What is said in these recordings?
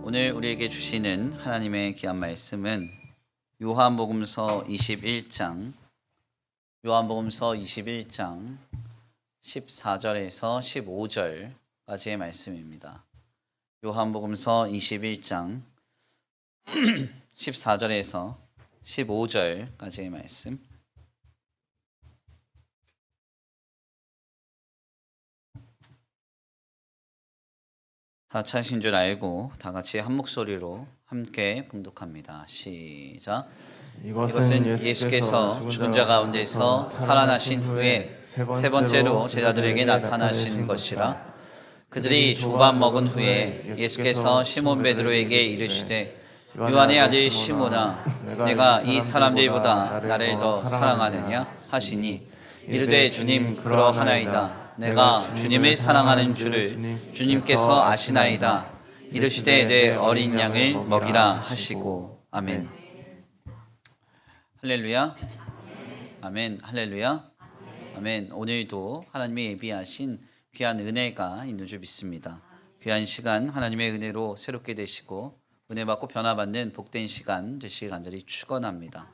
오늘 우리에게 주시는 하나님의 귀한 말씀은 요한복음서 21장 14절에서 15절까지의 말씀입니다. 요한복음서 21장 14절에서 15절까지의 말씀. 다 찾으신 줄 알고 다 같이 한 목소리로 함께 봉독합니다. 시작. 이것은 예수께서 죽은 자 가운데서 살아나신 후에 세 번째로 제자들에게 나타나신 것이라. 그들이 조밥 먹은 후에 예수께서 시몬 베드로에게 이르시되 요한의 아들 시몬아, 내가 이 사람들보다 나를 더 사랑하느냐 하시니 이르되 주님, 그러하나이다. 내가 주님을 사랑하는 줄을 주님께서 아시나이다. 이르시되 내 어린 양을 먹이라 하시고. 아멘. 할렐루야. 아멘. 할렐루야. 아멘. 오늘도 하나님의 예비하신 귀한 은혜가 있는 줄 믿습니다. 귀한 시간 하나님의 은혜로 새롭게 되시고 은혜 받고 변화받는 복된 시간 되시길 간절히 축원합니다.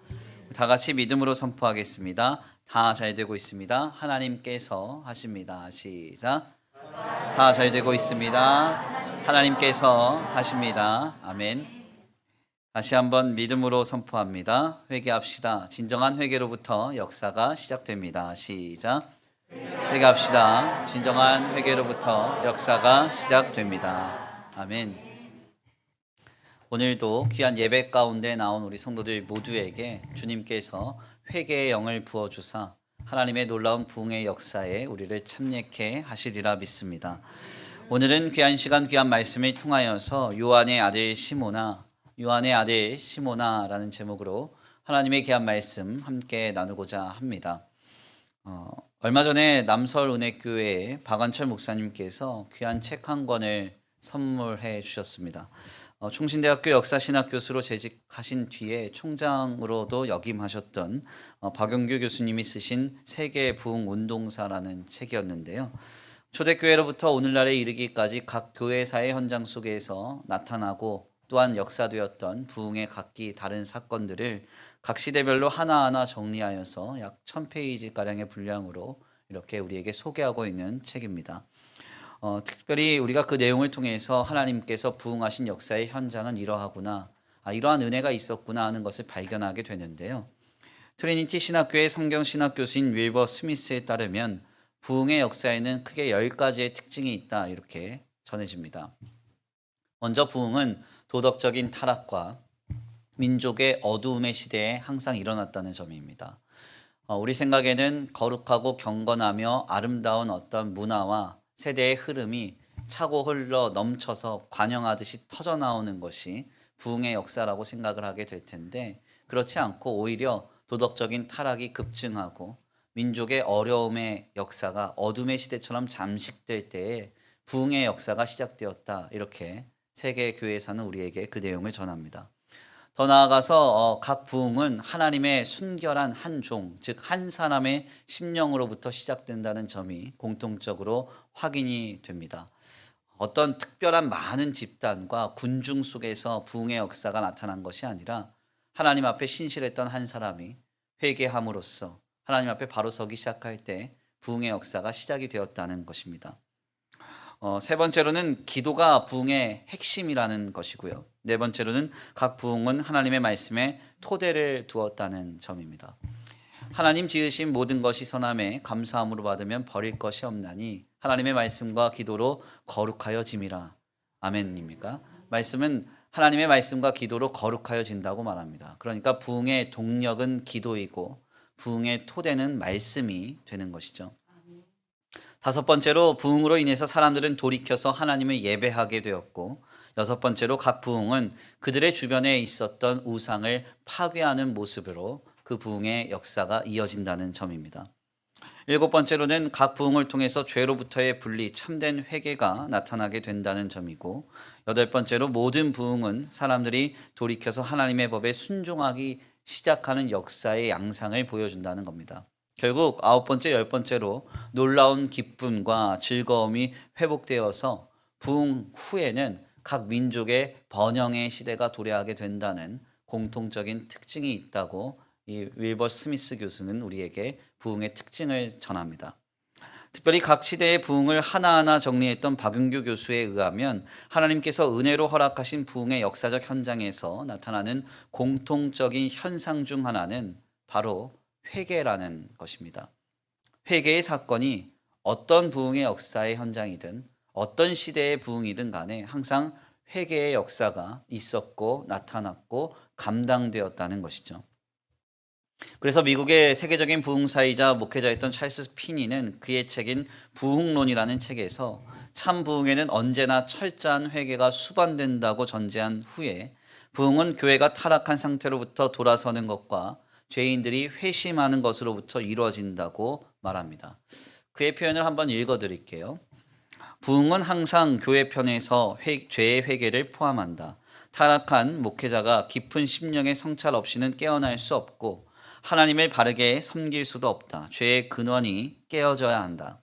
다 같이 믿음으로 선포하겠습니다. 다 잘 되고 있습니다. 하나님께서 하십니다. 시작. 다 잘 되고 있습니다. 하나님께서 하십니다. 아멘. 다시 한번 믿음으로 선포합니다. 회개합시다. 진정한 회개로부터 역사가 시작됩니다. 시작. 회개합시다. 진정한 회개로부터 역사가 시작됩니다. 아멘. 오늘도 귀한 예배 가운데 나온 우리 성도들 모두에게 주님께서 회개의 영을 부어주사 하나님의 놀라운 부흥의 역사에 우리를 참여케 하시리라 믿습니다. 오늘은 귀한 시간 귀한 말씀을 통하여서 요한의 아들 시모나라는 제목으로 하나님의 귀한 말씀 함께 나누고자 합니다. 얼마 전에 남설은혜교회에 박완철 목사님께서 귀한 책 한 권을 선물해 주셨습니다. 총신대학교 역사신학 교수로 재직하신 뒤에 총장으로도 역임하셨던 박용규 교수님이 쓰신 세계 부흥 운동사라는 책이었는데요. 초대교회로부터 오늘날에 이르기까지 각 교회사의 현장 속에서 나타나고 또한 역사되었던 부흥의 각기 다른 사건들을 각 시대별로 하나하나 정리하여서 약 1000페이지가량의 분량으로 이렇게 우리에게 소개하고 있는 책입니다. 특별히 우리가 그 내용을 통해서 하나님께서 부흥하신 역사의 현장은 이러하구나, 이러한 은혜가 있었구나 하는 것을 발견하게 되는데요. 트리니티 신학교의 성경신학 교수인 윌버 스미스에 따르면 부흥의 역사에는 크게 10가지의 특징이 있다, 이렇게 전해집니다. 먼저 부흥은 도덕적인 타락과 민족의 어두움의 시대에 항상 일어났다는 점입니다. 우리 생각에는 거룩하고 경건하며 아름다운 어떤 문화와 세대의 흐름이 차고 흘러 넘쳐서 관영하듯이 터져나오는 것이 부흥의 역사라고 생각을 하게 될 텐데, 그렇지 않고 오히려 도덕적인 타락이 급증하고 민족의 어려움의 역사가 어둠의 시대처럼 잠식될 때에 부흥의 역사가 시작되었다, 이렇게 세계 교회에서는 우리에게 그 내용을 전합니다. 더 나아가서 각 부흥은 하나님의 순결한 한 종, 즉 한 사람의 심령으로부터 시작된다는 점이 공통적으로 확인이 됩니다. 어떤 특별한 많은 집단과 군중 속에서 부흥의 역사가 나타난 것이 아니라 하나님 앞에 신실했던 한 사람이 회개함으로써 하나님 앞에 바로 서기 시작할 때 부흥의 역사가 시작이 되었다는 것입니다. 세 번째로는 기도가 부흥의 핵심이라는 것이고요. 네 번째로는 각 부흥은 하나님의 말씀에 토대를 두었다는 점입니다. 하나님 지으신 모든 것이 선함에 감사함으로 받으면 버릴 것이 없나니 하나님의 말씀과 기도로 거룩하여짐이라. 아멘입니까? 말씀은 하나님의 말씀과 기도로 거룩하여진다고 말합니다. 그러니까 부흥의 동력은 기도이고 부흥의 토대는 말씀이 되는 것이죠. 다섯 번째로 부흥으로 인해서 사람들은 돌이켜서 하나님을 예배하게 되었고, 여섯 번째로 각 부흥은 그들의 주변에 있었던 우상을 파괴하는 모습으로 그 부흥의 역사가 이어진다는 점입니다. 일곱 번째로는 각 부흥을 통해서 죄로부터의 분리, 참된 회개가 나타나게 된다는 점이고, 여덟 번째로 모든 부흥은 사람들이 돌이켜서 하나님의 법에 순종하기 시작하는 역사의 양상을 보여준다는 겁니다. 결국 아홉 번째, 열 번째로 놀라운 기쁨과 즐거움이 회복되어서 부흥 후에는 각 민족의 번영의 시대가 도래하게 된다는 공통적인 특징이 있다고 이 윌버 스미스 교수는 우리에게 부흥의 특징을 전합니다. 특별히 각 시대의 부흥을 하나하나 정리했던 박윤규 교수에 의하면 하나님께서 은혜로 허락하신 부흥의 역사적 현장에서 나타나는 공통적인 현상 중 하나는 바로 회개라는 것입니다. 회개의 사건이 어떤 부흥의 역사의 현장이든 어떤 시대의 부흥이든 간에 항상 회개의 역사가 있었고 나타났고 감당되었다는 것이죠. 그래서 미국의 세계적인 부흥사이자 목회자였던 찰스 피니는 그의 책인 부흥론이라는 책에서 참 부흥에는 언제나 철저한 회개가 수반된다고 전제한 후에 부흥은 교회가 타락한 상태로부터 돌아서는 것과 죄인들이 회심하는 것으로부터 이루어진다고 말합니다. 그의 표현을 한번 읽어드릴게요. 부흥은 항상 교회 편에서 죄의 회개를 포함한다. 타락한 목회자가 깊은 심령의 성찰 없이는 깨어날 수 없고 하나님을 바르게 섬길 수도 없다. 죄의 근원이 깨어져야 한다.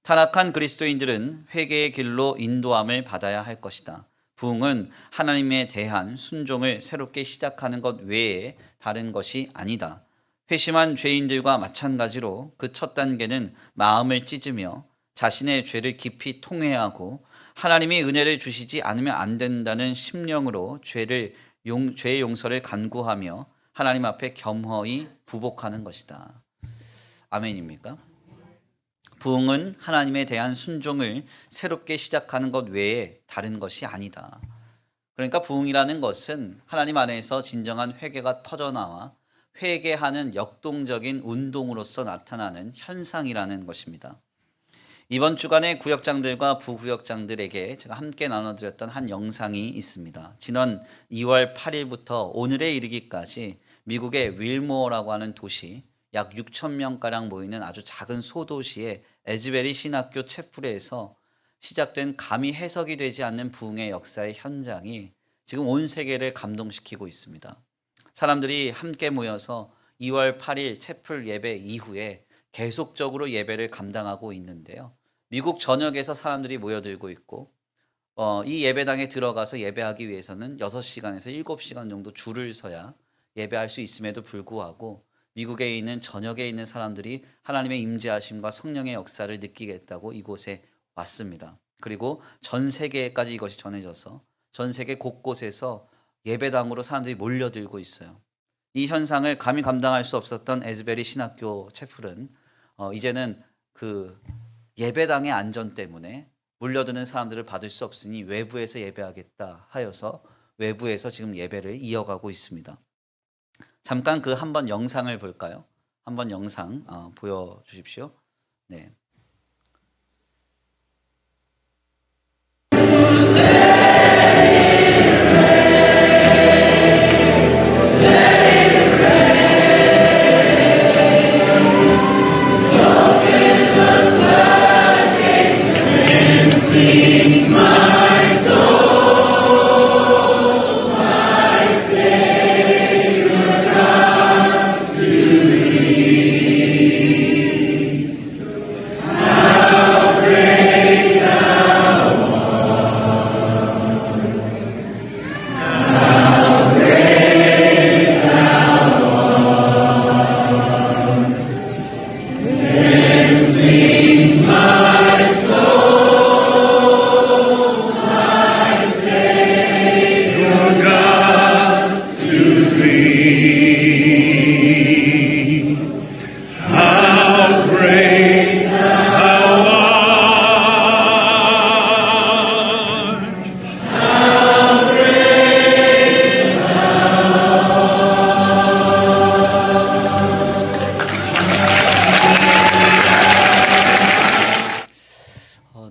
타락한 그리스도인들은 회개의 길로 인도함을 받아야 할 것이다. 부흥은 하나님에 대한 순종을 새롭게 시작하는 것 외에 다른 것이 아니다. 회심한 죄인들과 마찬가지로 그 첫 단계는 마음을 찢으며 자신의 죄를 깊이 통회하고 하나님이 은혜를 주시지 않으면 안 된다는 심령으로 죄의 용서를 간구하며 하나님 앞에 겸허히 부복하는 것이다. 아멘입니까? 부흥은 하나님에 대한 순종을 새롭게 시작하는 것 외에 다른 것이 아니다. 그러니까 부흥이라는 것은 하나님 안에서 진정한 회개가 터져나와 회개하는 역동적인 운동으로서 나타나는 현상이라는 것입니다. 이번 주간에 구역장들과 부구역장들에게 제가 함께 나눠드렸던 한 영상이 있습니다. 지난 2월 8일부터 오늘에 이르기까지 미국의 윌모어라고 하는 도시 약 6천 명가량 모이는 아주 작은 소도시의 에즈베리 신학교 채플에서 시작된 감히 해석이 되지 않는 부흥의 역사의 현장이 지금 온 세계를 감동시키고 있습니다. 사람들이 함께 모여서 2월 8일 채플 예배 이후에 계속적으로 예배를 감당하고 있는데요. 미국 전역에서 사람들이 모여들고 있고 이 예배당에 들어가서 예배하기 위해서는 6시간에서 7시간 정도 줄을 서야 예배할 수 있음에도 불구하고 미국에 있는 전역에 있는 사람들이 하나님의 임재하심과 성령의 역사를 느끼겠다고 이곳에 왔습니다. 그리고 전 세계까지 이것이 전해져서 전 세계 곳곳에서 예배당으로 사람들이 몰려들고 있어요. 이 현상을 감히 감당할 수 없었던 에즈베리 신학교 채플은 이제는 그 예배당의 안전 때문에 몰려드는 사람들을 받을 수 없으니 외부에서 예배하겠다 하여서 외부에서 지금 예배를 이어가고 있습니다. 잠깐 그 한번 영상을 볼까요? 한번 영상 보여주십시오. 네.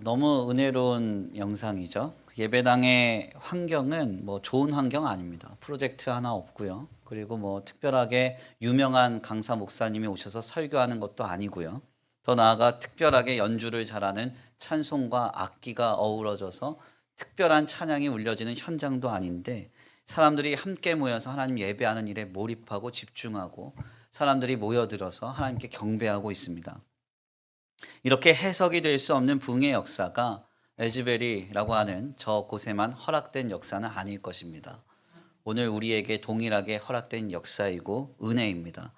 너무 은혜로운 영상이죠. 예배당의 환경은 뭐 좋은 환경 아닙니다. 프로젝트 하나 없고요. 그리고 뭐 특별하게 유명한 강사 목사님이 오셔서 설교하는 것도 아니고요. 더 나아가 특별하게 연주를 잘하는 찬송과 악기가 어우러져서 특별한 찬양이 울려지는 현장도 아닌데 사람들이 함께 모여서 하나님 예배하는 일에 몰입하고 집중하고 사람들이 모여들어서 하나님께 경배하고 있습니다. 이렇게 해석이 될 수 없는 부흥의 역사가 에즈벨이라고 하는 저 곳에만 허락된 역사는 아닐 것입니다. 오늘 우리에게 동일하게 허락된 역사이고 은혜입니다.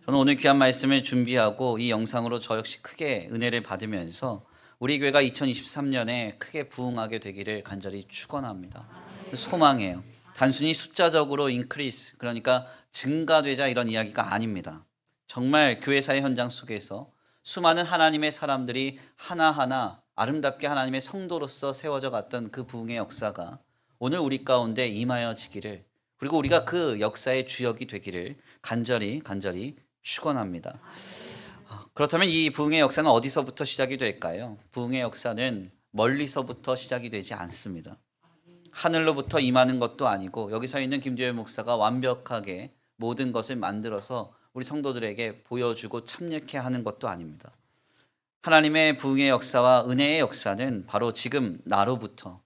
저는 오늘 귀한 말씀을 준비하고 이 영상으로 저 역시 크게 은혜를 받으면서 우리 교회가 2023년에 크게 부흥하게 되기를 간절히 축원합니다. 소망해요. 단순히 숫자적으로 인크리스, 그러니까 증가되자 이런 이야기가 아닙니다. 정말 교회사의 현장 속에서 수많은 하나님의 사람들이 하나하나 아름답게 하나님의 성도로서 세워져 갔던 그 부흥의 역사가 오늘 우리 가운데 임하여지기를, 그리고 우리가 그 역사의 주역이 되기를 간절히 축원합니다. 그렇다면 이 부흥의 역사는 어디서부터 시작이 될까요? 부흥의 역사는 멀리서부터 시작이 되지 않습니다. 하늘로부터 임하는 것도 아니고 여기 서 있는 김재열 목사가 완벽하게 모든 것을 만들어서 우리 성도들에게 보여주고 참여케 하는 것도 아닙니다. 하나님의 부흥의 역사와 은혜의 역사는 바로 지금 나로부터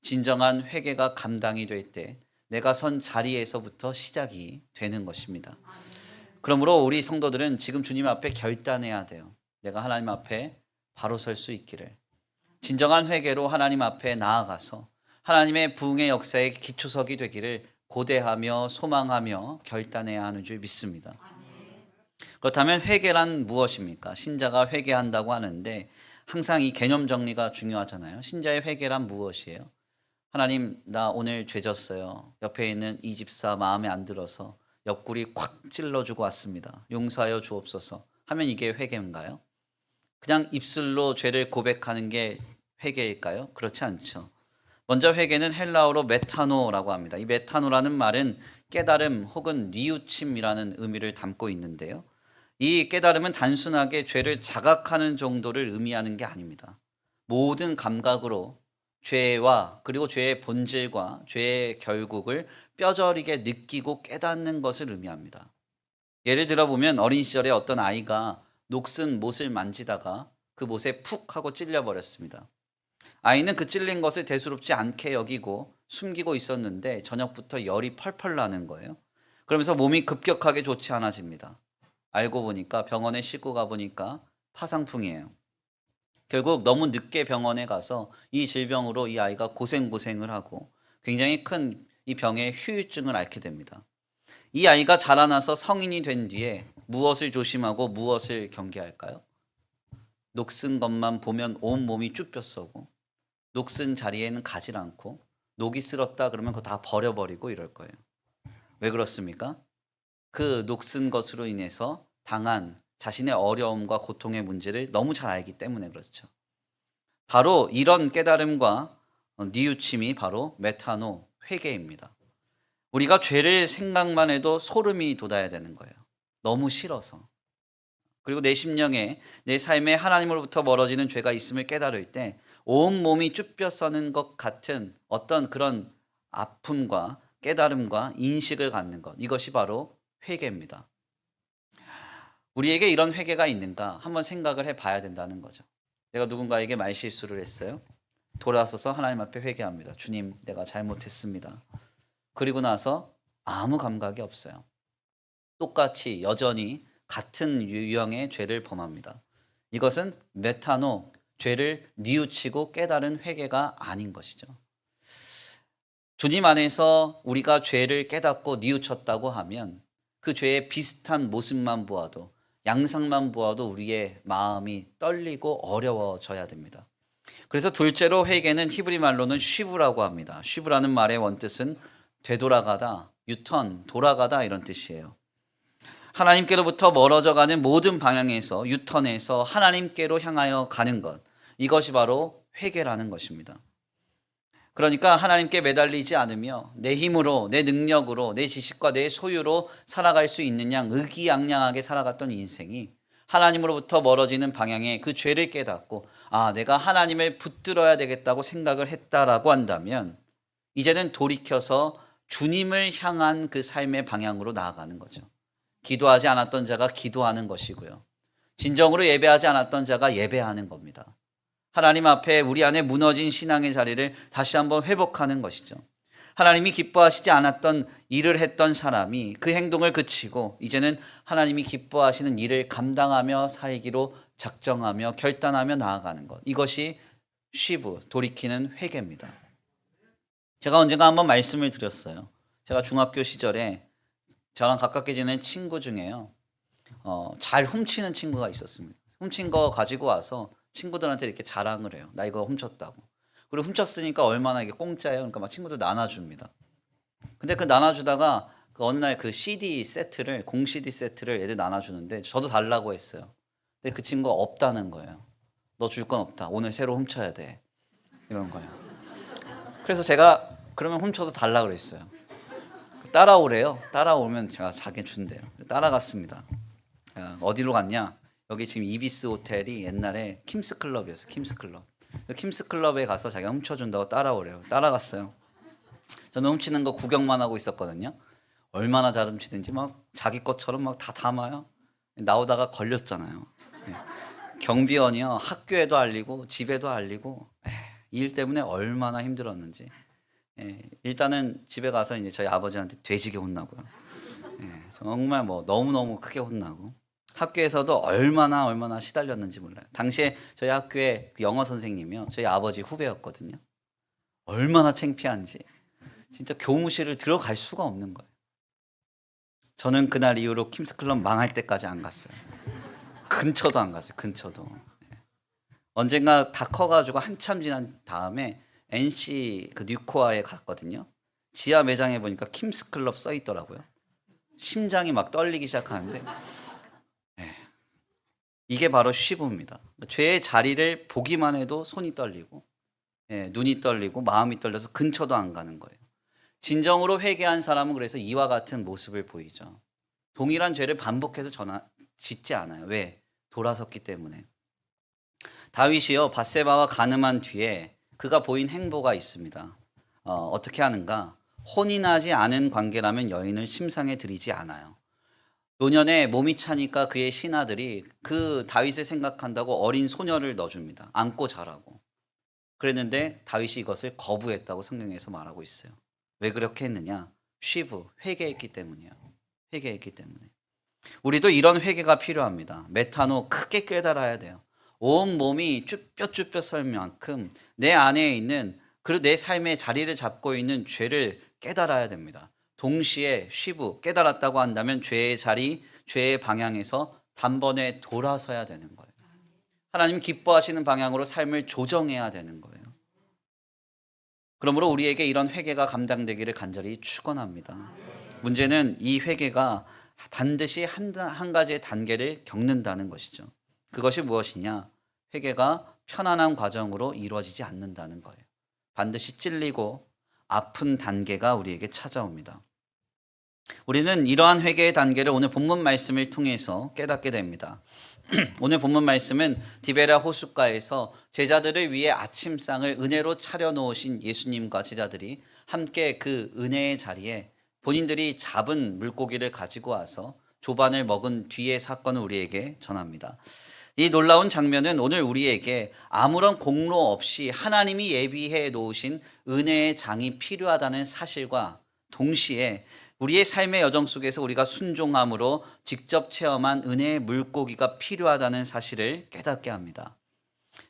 진정한 회개가 감당이 될 때 내가 선 자리에서부터 시작이 되는 것입니다. 그러므로 우리 성도들은 지금 주님 앞에 결단해야 돼요. 내가 하나님 앞에 바로 설 수 있기를. 진정한 회개로 하나님 앞에 나아가서 하나님의 부흥의 역사의 기초석이 되기를 고대하며 소망하며 결단해야 하는 줄 믿습니다. 그렇다면 회개란 무엇입니까? 신자가 회개한다고 하는데 항상 이 개념 정리가 중요하잖아요. 신자의 회개란 무엇이에요? 하나님, 나 오늘 죄졌어요. 옆에 있는 이 집사 마음에 안 들어서 옆구리 콱 찔러주고 왔습니다. 용서하여 주옵소서 하면 이게 회개인가요? 그냥 입술로 죄를 고백하는 게 회개일까요? 그렇지 않죠. 먼저 회개는 헬라어로 메타노라고 합니다. 이 메타노라는 말은 깨달음 혹은 뉘우침이라는 의미를 담고 있는데요. 이 깨달음은 단순하게 죄를 자각하는 정도를 의미하는 게 아닙니다. 모든 감각으로 죄와 그리고 죄의 본질과 죄의 결국을 뼈저리게 느끼고 깨닫는 것을 의미합니다. 예를 들어 보면 어린 시절에 어떤 아이가 녹슨 못을 만지다가 그 못에 푹 하고 찔려버렸습니다. 아이는 그 찔린 것을 대수롭지 않게 여기고 숨기고 있었는데 저녁부터 열이 펄펄 나는 거예요. 그러면서 몸이 급격하게 좋지 않아집니다. 알고 보니까 병원에 싣고 가보니까 파상풍이에요. 결국 너무 늦게 병원에 가서 이 질병으로 이 아이가 고생을 하고 굉장히 큰 이 병의 후유증을 앓게 됩니다. 이 아이가 자라나서 성인이 된 뒤에 무엇을 조심하고 무엇을 경계할까요? 녹슨 것만 보면 온 몸이 쭈뼛서고 녹슨 자리에는 가지 않고 녹이 쓸었다 그러면 그거 다 버려버리고 이럴 거예요. 왜 그렇습니까? 그 녹슨 것으로 인해서 당한 자신의 어려움과 고통의 문제를 너무 잘 알기 때문에 그렇죠. 바로 이런 깨달음과 뉘우침이 바로 메타노, 회개입니다. 우리가 죄를 생각만 해도 소름이 돋아야 되는 거예요. 너무 싫어서. 그리고 내 심령에 내 삶에 하나님으로부터 멀어지는 죄가 있음을 깨달을 때 온몸이 쭈뼛서는 것 같은 어떤 그런 아픔과 깨달음과 인식을 갖는 것, 이것이 바로 회개입니다. 우리에게 이런 회개가 있는가 한번 생각을 해봐야 된다는 거죠. 내가 누군가에게 말실수를 했어요. 돌아서서 하나님 앞에 회개합니다. 주님, 내가 잘못했습니다. 그리고 나서 아무 감각이 없어요. 똑같이 여전히 같은 유형의 죄를 범합니다. 이것은 메타노, 죄를 뉘우치고 깨달은 회개가 아닌 것이죠. 주님 안에서 우리가 죄를 깨닫고 뉘우쳤다고 하면 그 죄의 비슷한 모습만 보아도, 양상만 보아도 우리의 마음이 떨리고 어려워져야 됩니다. 그래서 둘째로 회개는 히브리 말로는 쉬브라고 합니다. 쉬브라는 말의 원뜻은 되돌아가다, 유턴, 돌아가다 이런 뜻이에요. 하나님께로부터 멀어져 가는 모든 방향에서 유턴해서 하나님께로 향하여 가는 것, 이것이 바로 회개라는 것입니다. 그러니까 하나님께 매달리지 않으며 내 힘으로, 내 능력으로, 내 지식과 내 소유로 살아갈 수 있는 양 의기양양하게 살아갔던 인생이 하나님으로부터 멀어지는 방향에 그 죄를 깨닫고 내가 하나님을 붙들어야 되겠다고 생각을 했다라고 한다면 이제는 돌이켜서 주님을 향한 그 삶의 방향으로 나아가는 거죠. 기도하지 않았던 자가 기도하는 것이고요. 진정으로 예배하지 않았던 자가 예배하는 겁니다. 하나님 앞에 우리 안에 무너진 신앙의 자리를 다시 한번 회복하는 것이죠. 하나님이 기뻐하시지 않았던 일을 했던 사람이 그 행동을 그치고 이제는 하나님이 기뻐하시는 일을 감당하며 살기로 작정하며 결단하며 나아가는 것. 이것이 쉬브, 돌이키는 회개입니다. 제가 언젠가 한번 말씀을 드렸어요. 제가 중학교 시절에 저랑 가깝게 지내는 친구 중에요. 잘 훔치는 친구가 있었습니다. 훔친 거 가지고 와서 친구들한테 이렇게 자랑을 해요. 나 이거 훔쳤다고. 그리고 훔쳤으니까 얼마나 이게 공짜예요. 그러니까 막 친구들 나눠줍니다. 근데 그 나눠주다가 그 어느 날 그 CD 세트를, 공 CD 세트를 애들 나눠주는데 저도 달라고 했어요. 근데 그 친구가 없다는 거예요. 너 줄 건 없다. 오늘 새로 훔쳐야 돼. 이런 거예요. 그래서 제가 그러면 훔쳐서 달라고 그랬어요. 따라오래요. 따라오면 제가 자기 준대요. 따라갔습니다. 어디로 갔냐? 여기 지금 이비스 호텔이 옛날에 킴스 클럽이었어요. 킴스 클럽. 킴스 클럽에 가서 자기가 훔쳐준다고 따라오래요. 따라갔어요. 저는 훔치는 거 구경만 하고 있었거든요. 얼마나 잘 훔치든지 막 자기 것처럼 막 다 담아요. 나오다가 걸렸잖아요. 경비원이요. 학교에도 알리고 집에도 알리고 일 때문에 얼마나 힘들었는지. 일단은 집에 가서 이제 저희 아버지한테 돼지게 혼나고요. 정말 뭐 너무너무 크게 혼나고. 학교에서도 얼마나 시달렸는지 몰라요. 당시에 저희 학교에 그 영어 선생님이요. 저희 아버지 후배였거든요. 얼마나 창피한지. 진짜 교무실을 들어갈 수가 없는 거예요. 저는 그날 이후로 킴스클럽 망할 때까지 안 갔어요. 근처도 안 갔어요. 근처도. 언젠가 다 커가지고 한참 지난 다음에 NC 그 뉴코아에 갔거든요. 지하 매장에 보니까 킴스클럽 써 있더라고요. 심장이 막 떨리기 시작하는데 이게 바로 쉬브입니다. 죄의 자리를 보기만 해도 손이 떨리고 눈이 떨리고 마음이 떨려서 근처도 안 가는 거예요. 진정으로 회개한 사람은 그래서 이와 같은 모습을 보이죠. 동일한 죄를 반복해서 짓지 않아요. 왜? 돌아섰기 때문에. 다윗이요, 밧세바와 간음한 뒤에 그가 보인 행보가 있습니다. 어떻게 하는가? 혼이 나지 않은 관계라면 여인을 심상에 들이지 않아요. 노년에 몸이 차니까 그의 신하들이 그 다윗을 생각한다고 어린 소녀를 넣어줍니다. 안고 자라고. 그랬는데 다윗이 이것을 거부했다고 성경에서 말하고 있어요. 왜 그렇게 했느냐? 쉬브, 회개했기 때문이에요. 회개했기 때문에. 우리도 이런 회개가 필요합니다. 메타노, 크게 깨달아야 돼요. 온 몸이 쭈뼛쭈뼛 설 만큼 내 안에 있는, 그리고 내 삶의 자리를 잡고 있는 죄를 깨달아야 됩니다. 동시에 쉬브, 깨달았다고 한다면 죄의 자리, 죄의 방향에서 단번에 돌아서야 되는 거예요. 하나님 기뻐하시는 방향으로 삶을 조정해야 되는 거예요. 그러므로 우리에게 이런 회개가 감당되기를 간절히 축원합니다. 문제는 이 회개가 반드시 한 가지의 단계를 겪는다는 것이죠. 그것이 무엇이냐? 회개가 편안한 과정으로 이루어지지 않는다는 거예요. 반드시 찔리고 아픈 단계가 우리에게 찾아옵니다. 우리는 이러한 회개의 단계를 오늘 본문 말씀을 통해서 깨닫게 됩니다. 오늘 본문 말씀은 디베랴 호숫가에서 제자들을 위해 아침상을 은혜로 차려놓으신 예수님과 제자들이 함께 그 은혜의 자리에 본인들이 잡은 물고기를 가지고 와서 조반을 먹은 뒤의 사건을 우리에게 전합니다. 이 놀라운 장면은 오늘 우리에게 아무런 공로 없이 하나님이 예비해 놓으신 은혜의 장이 필요하다는 사실과 동시에 우리의 삶의 여정 속에서 우리가 순종함으로 직접 체험한 은혜의 물고기가 필요하다는 사실을 깨닫게 합니다.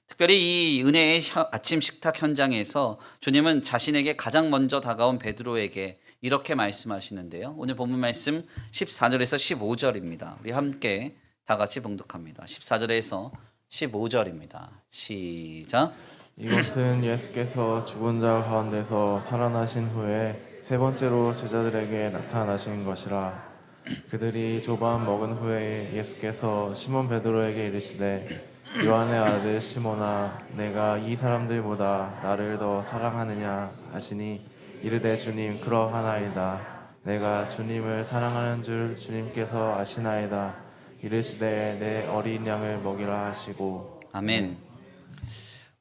특별히 이 은혜의 아침 식탁 현장에서 주님은 자신에게 가장 먼저 다가온 베드로에게 이렇게 말씀하시는데요. 오늘 본문 말씀 14절에서 15절입니다. 우리 함께 다 같이 봉독합니다. 14절에서 15절입니다. 시작. 이것은 예수께서 죽은 자 가운데서 살아나신 후에 세 번째로 제자들에게 나타나신 것이라. 그들이 조반 먹은 후에 예수께서 시몬 베드로에게 이르시되 요한의 아들 시몬아, 내가 이 사람들보다 나를 더 사랑하느냐 하시니 이르되 주님, 그러하나이다. 내가 주님을 사랑하는 줄 주님께서 아시나이다. 이르시되 내 어린 양을 먹이라 하시고. 아멘.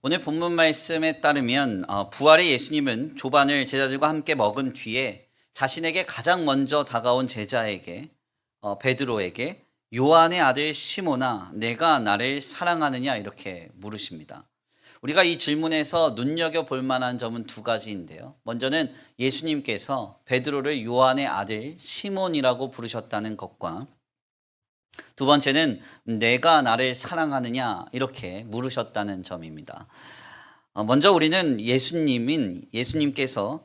오늘 본문 말씀에 따르면 부활의 예수님은 조반을 제자들과 함께 먹은 뒤에 자신에게 가장 먼저 다가온 제자에게 베드로에게 요한의 아들 시몬아, 내가 나를 사랑하느냐 이렇게 물으십니다. 우리가 이 질문에서 눈여겨볼 만한 점은 두 가지인데요. 먼저는 예수님께서 베드로를 요한의 아들 시몬이라고 부르셨다는 것과 두 번째는 내가 나를 사랑하느냐 이렇게 물으셨다는 점입니다. 먼저 우리는 예수님께서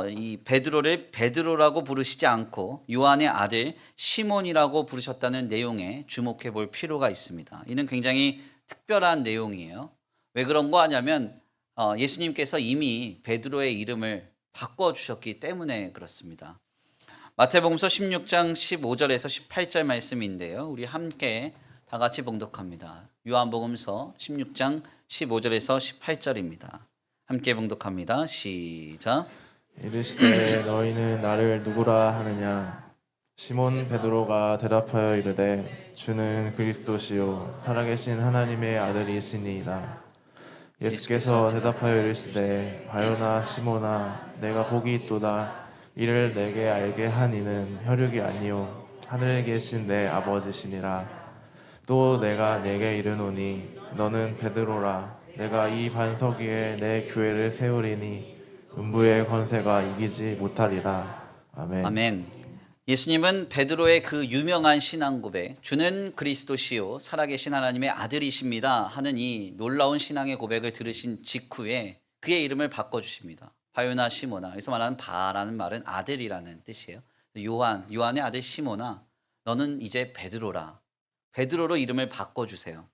이 베드로를 베드로라고 부르시지 않고 요한의 아들 시몬이라고 부르셨다는 내용에 주목해 볼 필요가 있습니다. 이는 굉장히 특별한 내용이에요. 왜 그런 거 하냐면 예수님께서 이미 베드로의 이름을 바꿔주셨기 때문에 그렇습니다. 마태복음서 16장 15절에서 18절 말씀인데요. 우리 함께 다 같이 봉독합니다. 요한복음서 16장 15절에서 18절입니다. 함께 봉독합니다. 시작. 이르시되 너희는 나를 누구라 하느냐? 시몬 베드로가 대답하여 이르되 주는 그리스도시요 살아계신 하나님의 아들이시니이다. 예수께서 대답하여 이르시되 바요나 시몬아 내가 복이 있도다. 이를 내게 알게 한 이는 혈육이 아니요 하늘에 계신 내 아버지시니라. 또 내가 내게 이르노니 너는 베드로라. 내가 이 반석 위에 내 교회를 세우리니 음부의 권세가 이기지 못하리라. 아멘. 아멘. 예수님은 베드로의 그 유명한 신앙 고백, 주는 그리스도시요 살아계신 하나님의 아들이십니다 하는 이 놀라운 신앙의 고백을 들으신 직후에 그의 이름을 바꿔주십니다. 바요나 시모나. 여기서 말하는 바라는 말은 아들이라는 뜻이에요. 요한의 아들 시모나, 너는 이제 베드로라. 베드로로 이름을 바꿔주세요.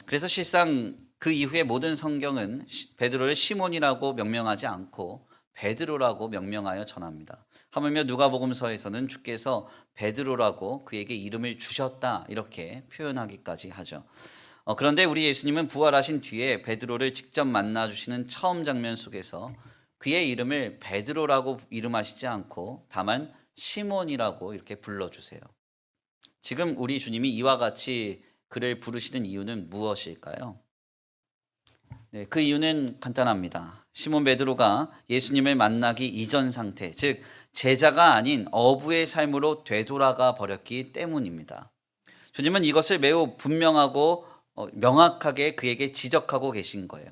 그래서 실상 그 이후에 모든 성경은 베드로를 시몬이라고 명명하지 않고 베드로라고 명명하여 전합니다. 하물며 누가복음서에서는 주께서 베드로라고 그에게 이름을 주셨다 이렇게 표현하기까지 하죠. 그런데 우리 예수님은 부활하신 뒤에 베드로를 직접 만나주시는 처음 장면 속에서 그의 이름을 베드로라고 이름하시지 않고 다만 시몬이라고 이렇게 불러주세요. 지금 우리 주님이 이와 같이 그를 부르시는 이유는 무엇일까요? 네, 그 이유는 간단합니다. 시몬 베드로가 예수님을 만나기 이전 상태, 즉 제자가 아닌 어부의 삶으로 되돌아가 버렸기 때문입니다. 주님은 이것을 매우 분명하고 명확하게 그에게 지적하고 계신 거예요.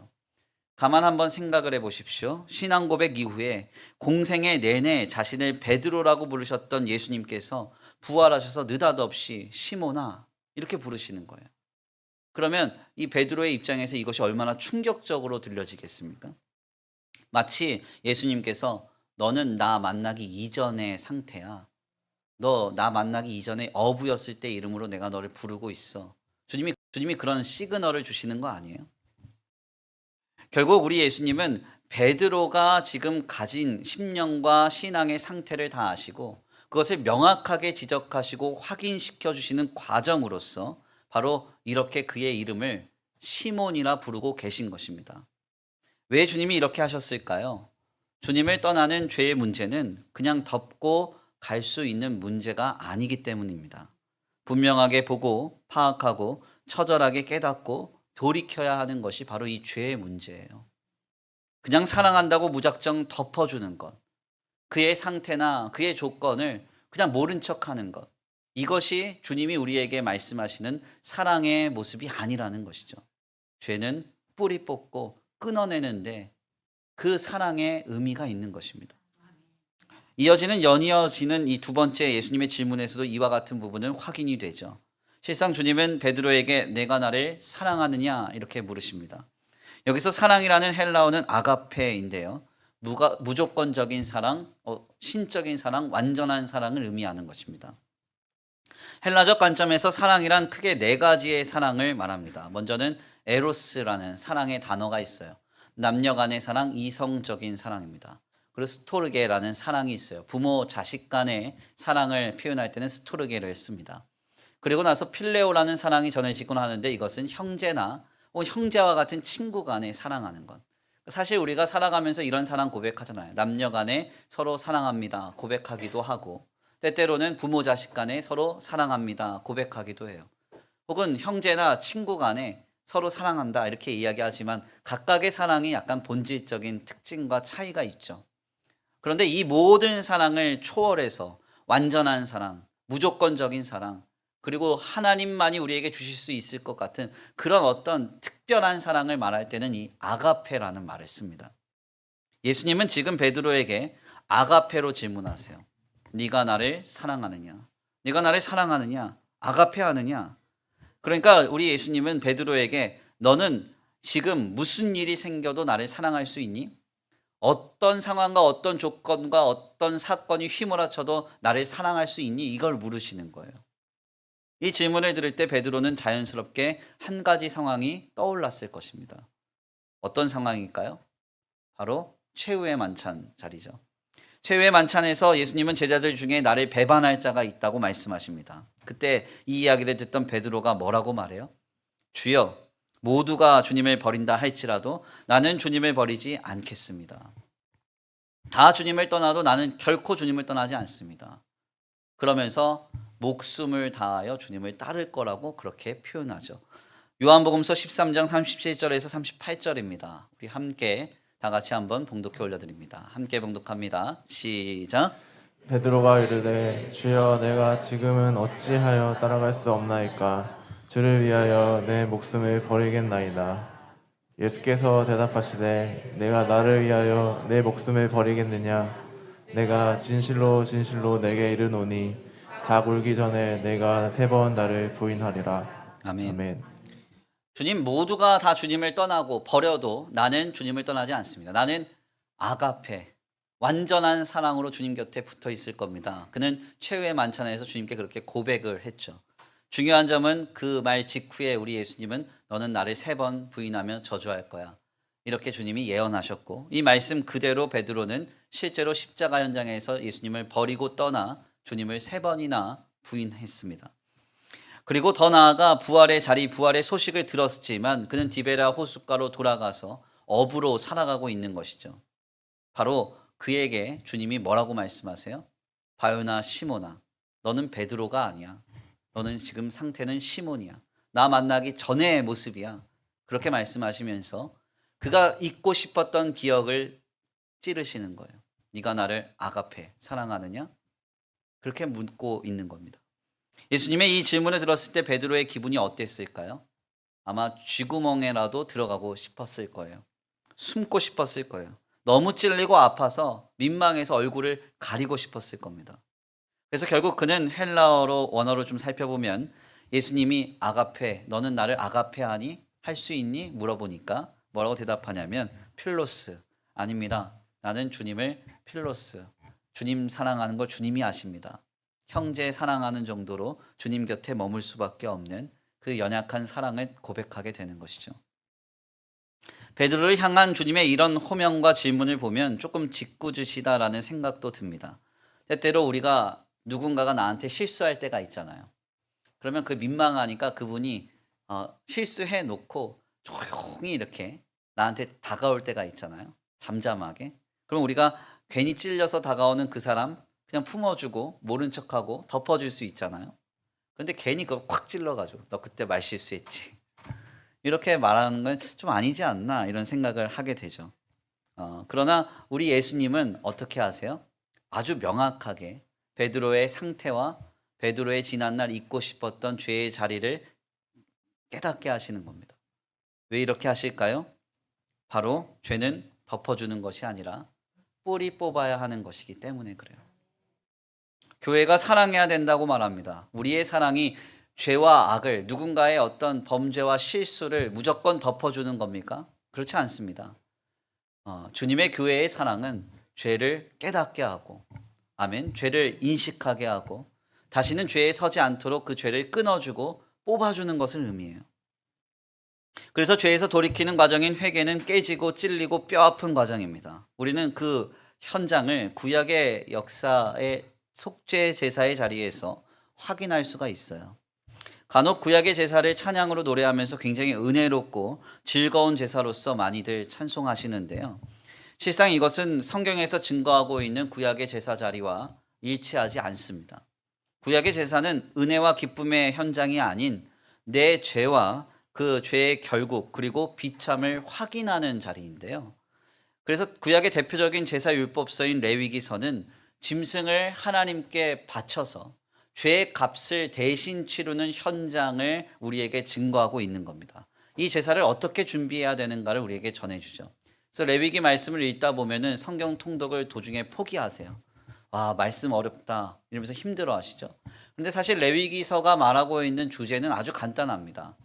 가만 한번 생각을 해보십시오. 신앙 고백 이후에 공생애 내내 자신을 베드로라고 부르셨던 예수님께서 부활하셔서 느닷없이 시몬아 이렇게 부르시는 거예요. 그러면 이 베드로의 입장에서 이것이 얼마나 충격적으로 들려지겠습니까? 마치 예수님께서 너는 나 만나기 이전의 상태야. 너 나 만나기 이전에 어부였을 때 이름으로 내가 너를 부르고 있어. 주님이 그런 시그널을 주시는 거 아니에요? 결국 우리 예수님은 베드로가 지금 가진 심령과 신앙의 상태를 다 아시고 그것을 명확하게 지적하시고 확인시켜 주시는 과정으로서 바로 이렇게 그의 이름을 시몬이라 부르고 계신 것입니다. 왜 주님이 이렇게 하셨을까요? 주님을 떠나는 죄의 문제는 그냥 덮고 갈 수 있는 문제가 아니기 때문입니다. 분명하게 보고 파악하고 처절하게 깨닫고 돌이켜야 하는 것이 바로 이 죄의 문제예요. 그냥 사랑한다고 무작정 덮어주는 것, 그의 상태나 그의 조건을 그냥 모른 척하는 것, 이것이 주님이 우리에게 말씀하시는 사랑의 모습이 아니라는 것이죠. 죄는 뿌리 뽑고 끊어내는데 그 사랑의 의미가 있는 것입니다. 연이어지는 이 두 번째 예수님의 질문에서도 이와 같은 부분은 확인이 되죠. 실상 주님은 베드로에게 내가 나를 사랑하느냐 이렇게 물으십니다. 여기서 사랑이라는 헬라어는 아가페인데요. 무조건적인 사랑, 신적인 사랑, 완전한 사랑을 의미하는 것입니다. 헬라적 관점에서 사랑이란 크게 네 가지의 사랑을 말합니다. 먼저는 에로스라는 사랑의 단어가 있어요. 남녀 간의 사랑, 이성적인 사랑입니다. 그리고 스토르게라는 사랑이 있어요. 부모, 자식 간의 사랑을 표현할 때는 스토르게를 씁니다. 그리고 나서 필레오라는 사랑이 전해지곤 하는데 이것은 형제나 형제와 같은 친구 간에 사랑하는 것. 사실 우리가 살아가면서 이런 사랑 고백하잖아요. 남녀 간에 서로 사랑합니다 고백하기도 하고 때때로는 부모 자식 간에 서로 사랑합니다 고백하기도 해요. 혹은 형제나 친구 간에 서로 사랑한다 이렇게 이야기하지만 각각의 사랑이 약간 본질적인 특징과 차이가 있죠. 그런데 이 모든 사랑을 초월해서 완전한 사랑, 무조건적인 사랑, 그리고 하나님만이 우리에게 주실 수 있을 것 같은 그런 어떤 특별한 사랑을 말할 때는 이 아가페라는 말을 씁니다. 예수님은 지금 베드로에게 아가페로 질문하세요. 네가 나를 사랑하느냐? 네가 나를 사랑하느냐? 아가페 하느냐? 그러니까 우리 예수님은 베드로에게 너는 지금 무슨 일이 생겨도 나를 사랑할 수 있니? 어떤 상황과 어떤 조건과 어떤 사건이 휘몰아쳐도 나를 사랑할 수 있니? 이걸 물으시는 거예요. 이 질문을 들을 때 베드로는 자연스럽게 한 가지 상황이 떠올랐을 것입니다. 어떤 상황일까요? 바로 최후의 만찬 자리죠. 최후의 만찬에서 예수님은 제자들 중에 나를 배반할 자가 있다고 말씀하십니다. 그때 이 이야기를 듣던 베드로가 뭐라고 말해요? 주여, 모두가 주님을 버린다 할지라도 나는 주님을 버리지 않겠습니다. 다 주님을 떠나도 나는 결코 주님을 떠나지 않습니다. 그러면서 목숨을 다하여 주님을 따를 거라고 그렇게 표현하죠. 요한복음서 13장 37절에서 38절입니다. 우리 함께 다 같이 한번 봉독해 올려드립니다. 함께 봉독합니다. 시작. 베드로가 이르되 주여 내가 지금은 어찌하여 따라갈 수 없나이까 주를 위하여 내 목숨을 버리겠나이다. 예수께서 대답하시되 내가 나를 위하여 내 목숨을 버리겠느냐 내가 진실로 진실로 내게 이르노니 닭 울기 전에 내가 3번 나를 부인하리라. 아멘. 아멘. 주님 모두가 다 주님을 떠나고 버려도 나는 주님을 떠나지 않습니다. 나는 아가페, 완전한 사랑으로 주님 곁에 붙어 있을 겁니다. 그는 최후의 만찬에서 주님께 그렇게 고백을 했죠. 중요한 점은 그 말 직후에 우리 예수님은 너는 나를 3번 부인하며 저주할 거야. 이렇게 주님이 예언하셨고 이 말씀 그대로 베드로는 실제로 십자가 현장에서 예수님을 버리고 떠나 주님을 3번이나 부인했습니다. 그리고 더 나아가 부활의 자리, 부활의 소식을 들었지만 그는 디베라 호숫가로 돌아가서 어부로 살아가고 있는 것이죠. 바로 그에게 주님이 뭐라고 말씀하세요? 바요나 시몬아, 너는 베드로가 아니야. 너는 지금 상태는 시몬이야. 나 만나기 전의 모습이야. 그렇게 말씀하시면서 그가 잊고 싶었던 기억을 찌르시는 거예요. 네가 나를 아가페, 사랑하느냐? 그렇게 묻고 있는 겁니다. 예수님의 이 질문을 들었을 때 베드로의 기분이 어땠을까요? 아마 쥐구멍에라도 들어가고 싶었을 거예요. 숨고 싶었을 거예요. 너무 찔리고 아파서 민망해서 얼굴을 가리고 싶었을 겁니다. 그래서 결국 그는 헬라어로 원어로 좀 살펴보면 예수님이 아가페, 너는 나를 아가페하니? 할 수 있니? 물어보니까 뭐라고 대답하냐면 필로스, 아닙니다. 나는 주님을 필로스, 주님 사랑하는 걸 주님이 아십니다. 형제 사랑하는 정도로 주님 곁에 머물 수밖에 없는 그 연약한 사랑을 고백하게 되는 것이죠. 베드로를 향한 주님의 이런 호명과 질문을 보면 조금 짓궂으시다라는 생각도 듭니다. 때때로 우리가 누군가가 나한테 실수할 때가 있잖아요. 그러면 그 민망하니까 그분이 실수해 놓고 조용히 이렇게 나한테 다가올 때가 있잖아요. 잠잠하게. 그럼 우리가 괜히 찔려서 다가오는 그 사람 그냥 품어주고 모른 척하고 덮어줄 수 있잖아요. 그런데 괜히 그걸 콱 찔러가지고 너 그때 말 실수했지. 이렇게 말하는 건 좀 아니지 않나 이런 생각을 하게 되죠. 그러나 우리 예수님은 어떻게 하세요? 아주 명확하게 베드로의 상태와 베드로의 지난날 잊고 싶었던 죄의 자리를 깨닫게 하시는 겁니다. 왜 이렇게 하실까요? 바로 죄는 덮어주는 것이 아니라 뿌리 뽑아야 하는 것이기 때문에 그래요. 교회가 사랑해야 된다고 말합니다. 우리의 사랑이 죄와 악을, 누군가의 어떤 범죄와 실수를 무조건 덮어주는 겁니까? 그렇지 않습니다. 주님의 교회의 사랑은 죄를 깨닫게 하고, 아멘, 죄를 인식하게 하고 다시는 죄에 서지 않도록 그 죄를 끊어주고 뽑아주는 것을 의미해요. 그래서 죄에서 돌이키는 과정인 회개는 깨지고 찔리고 뼈아픈 과정입니다. 우리는 그 현장을 구약의 역사의 속죄 제사의 자리에서 확인할 수가 있어요. 간혹 구약의 제사를 찬양으로 노래하면서 굉장히 은혜롭고 즐거운 제사로서 많이들 찬송하시는데요. 실상 이것은 성경에서 증거하고 있는 구약의 제사 자리와 일치하지 않습니다. 구약의 제사는 은혜와 기쁨의 현장이 아닌 내 죄와 그 죄의 결국 그리고 비참을 확인하는 자리인데요. 그래서 구약의 대표적인 제사 율법서인 레위기서는 짐승을 하나님께 바쳐서 죄의 값을 대신 치르는 현장을 우리에게 증거하고 있는 겁니다. 이 제사를 어떻게 준비해야 되는가를 우리에게 전해주죠. 그래서 레위기 말씀을 읽다 보면은 성경 통독을 도중에 포기하세요. 와, 말씀 어렵다 이러면서 힘들어 하시죠. 그런데 사실 레위기서가 말하고 있는 주제는 아주 간단합니다.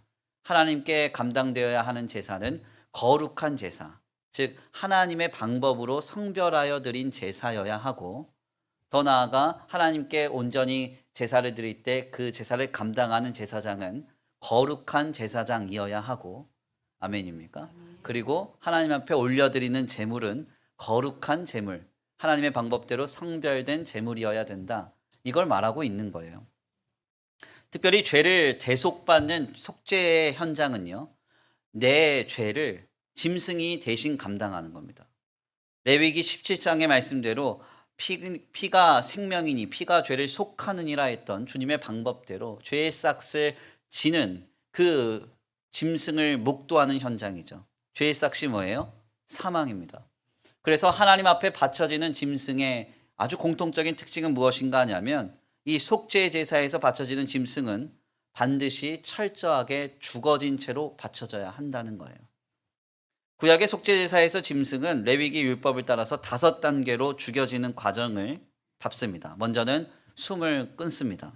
하나님께 감당되어야 하는 제사는 거룩한 제사, 즉 하나님의 방법으로 성별하여 드린 제사여야 하고, 더 나아가 하나님께 온전히 제사를 드릴 때 그 제사를 감당하는 제사장은 거룩한 제사장이어야 하고, 아멘입니까? 그리고 하나님 앞에 올려드리는 제물은 거룩한 제물, 하나님의 방법대로 성별된 제물이어야 된다. 이걸 말하고 있는 거예요. 특별히 죄를 대속받는 속죄의 현장은요, 내 죄를 짐승이 대신 감당하는 겁니다. 레위기 17장의 말씀대로 피가 생명이니 피가 죄를 속하느니라 했던 주님의 방법대로 죄의 싹을 지는 그 짐승을 목도하는 현장이죠. 죄의 싹이 뭐예요? 사망입니다. 그래서 하나님 앞에 바쳐지는 짐승의 아주 공통적인 특징은 무엇인가 하냐면, 이 속죄 제사에서 바쳐지는 짐승은 반드시 철저하게 죽어진 채로 바쳐져야 한다는 거예요. 구약의 속죄 제사에서 짐승은 레위기 율법을 따라서 5단계로 죽여지는 과정을 밟습니다. 먼저는 숨을 끊습니다.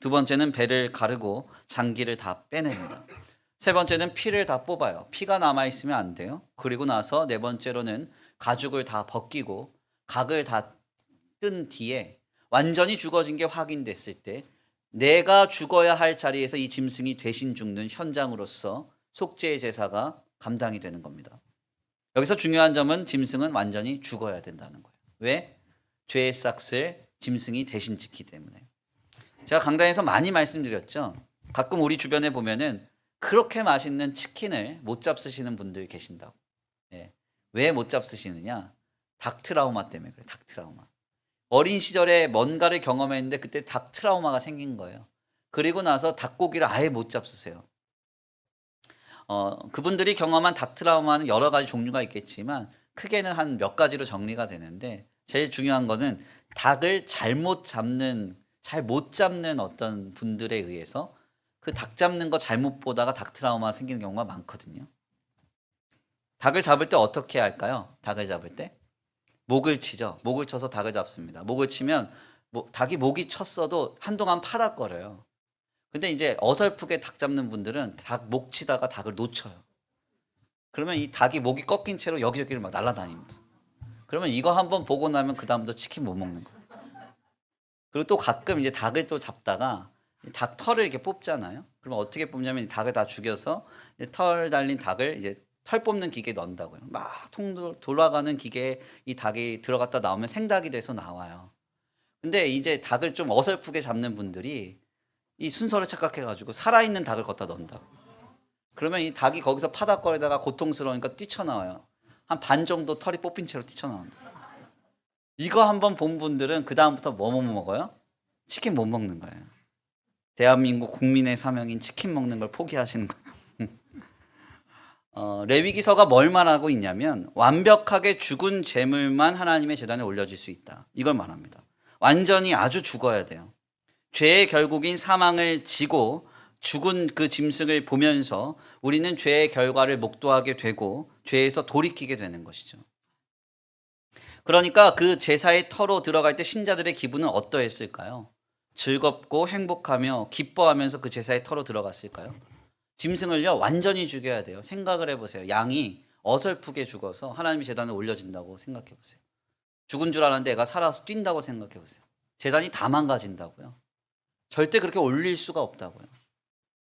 두 번째는 배를 가르고 장기를 다 빼냅니다. 세 번째는 피를 다 뽑아요. 피가 남아있으면 안 돼요. 그리고 나서 네 번째로는 가죽을 다 벗기고 각을 다 뜬 뒤에 완전히 죽어진 게 확인됐을 때 내가 죽어야 할 자리에서 이 짐승이 대신 죽는 현장으로서 속죄의 제사가 감당이 되는 겁니다. 여기서 중요한 점은 짐승은 완전히 죽어야 된다는 거예요. 왜? 죄의 싹을 짐승이 대신 지키기 때문에. 제가 강단에서 많이 말씀드렸죠. 가끔 우리 주변에 보면은 그렇게 맛있는 치킨을 못 잡수시는 분들 계신다고. 예. 왜 못 잡수시느냐? 닭 트라우마 때문에 그래요. 닭 트라우마. 어린 시절에 뭔가를 경험했는데 그때 닭 트라우마가 생긴 거예요. 그리고 나서 닭고기를 아예 못 잡수세요. 그분들이 경험한 닭 트라우마는 여러 가지 종류가 있겠지만 크게는 한 몇 가지로 정리가 되는데, 제일 중요한 거는 닭을 잘 못 잡는 어떤 분들에 의해서 그 닭 잡는 거 잘못 보다가 닭 트라우마 생기는 경우가 많거든요. 닭을 잡을 때 어떻게 할까요? 닭을 잡을 때 목을 치죠. 목을 쳐서 닭을 잡습니다. 목을 치면 닭이 목이 쳤어도 한동안 파닥거려요. 근데 이제 어설프게 닭 잡는 분들은 닭 목 치다가 닭을 놓쳐요. 그러면 이 닭이 목이 꺾인 채로 여기저기를 막 날아다닙니다. 그러면 이거 한번 보고 나면 그 다음부터 치킨 못 먹는 거예요. 그리고 또 가끔 이제 닭을 또 잡다가 닭 털을 이렇게 뽑잖아요. 그러면 어떻게 뽑냐면 닭을 다 죽여서 털 달린 닭을 이제 털 뽑는 기계에 넣는다고요. 막 돌아가는 기계에 이 닭이 들어갔다 나오면 생닭이 돼서 나와요. 근데 이제 닭을 좀 어설프게 잡는 분들이 이 순서를 착각해가지고 살아있는 닭을 걷다 넣는다고. 그러면 이 닭이 거기서 파닥거리다가 고통스러우니까 뛰쳐나와요. 한 반 정도 털이 뽑힌 채로 뛰쳐나온다. 이거 한번 본 분들은 그 다음부터 뭐 먹어요? 치킨 못 먹는 거예요. 대한민국 국민의 사명인 치킨 먹는 걸 포기하시는 거예요. 레위기서가 뭘 말하고 있냐면, 완벽하게 죽은 제물만 하나님의 제단에 올려질 수 있다. 이걸 말합니다. 완전히 아주 죽어야 돼요. 죄의 결국인 사망을 지고 죽은 그 짐승을 보면서 우리는 죄의 결과를 목도하게 되고 죄에서 돌이키게 되는 것이죠. 그러니까 그 제사의 터로 들어갈 때 신자들의 기분은 어떠했을까요? 즐겁고 행복하며 기뻐하면서 그 제사의 터로 들어갔을까요? 짐승을요 완전히 죽여야 돼요. 생각을 해보세요. 양이 어설프게 죽어서 하나님의 제단에 올려진다고 생각해보세요. 죽은 줄 알았는데 애가 살아서 뛴다고 생각해보세요. 제단이 다 망가진다고요. 절대 그렇게 올릴 수가 없다고요.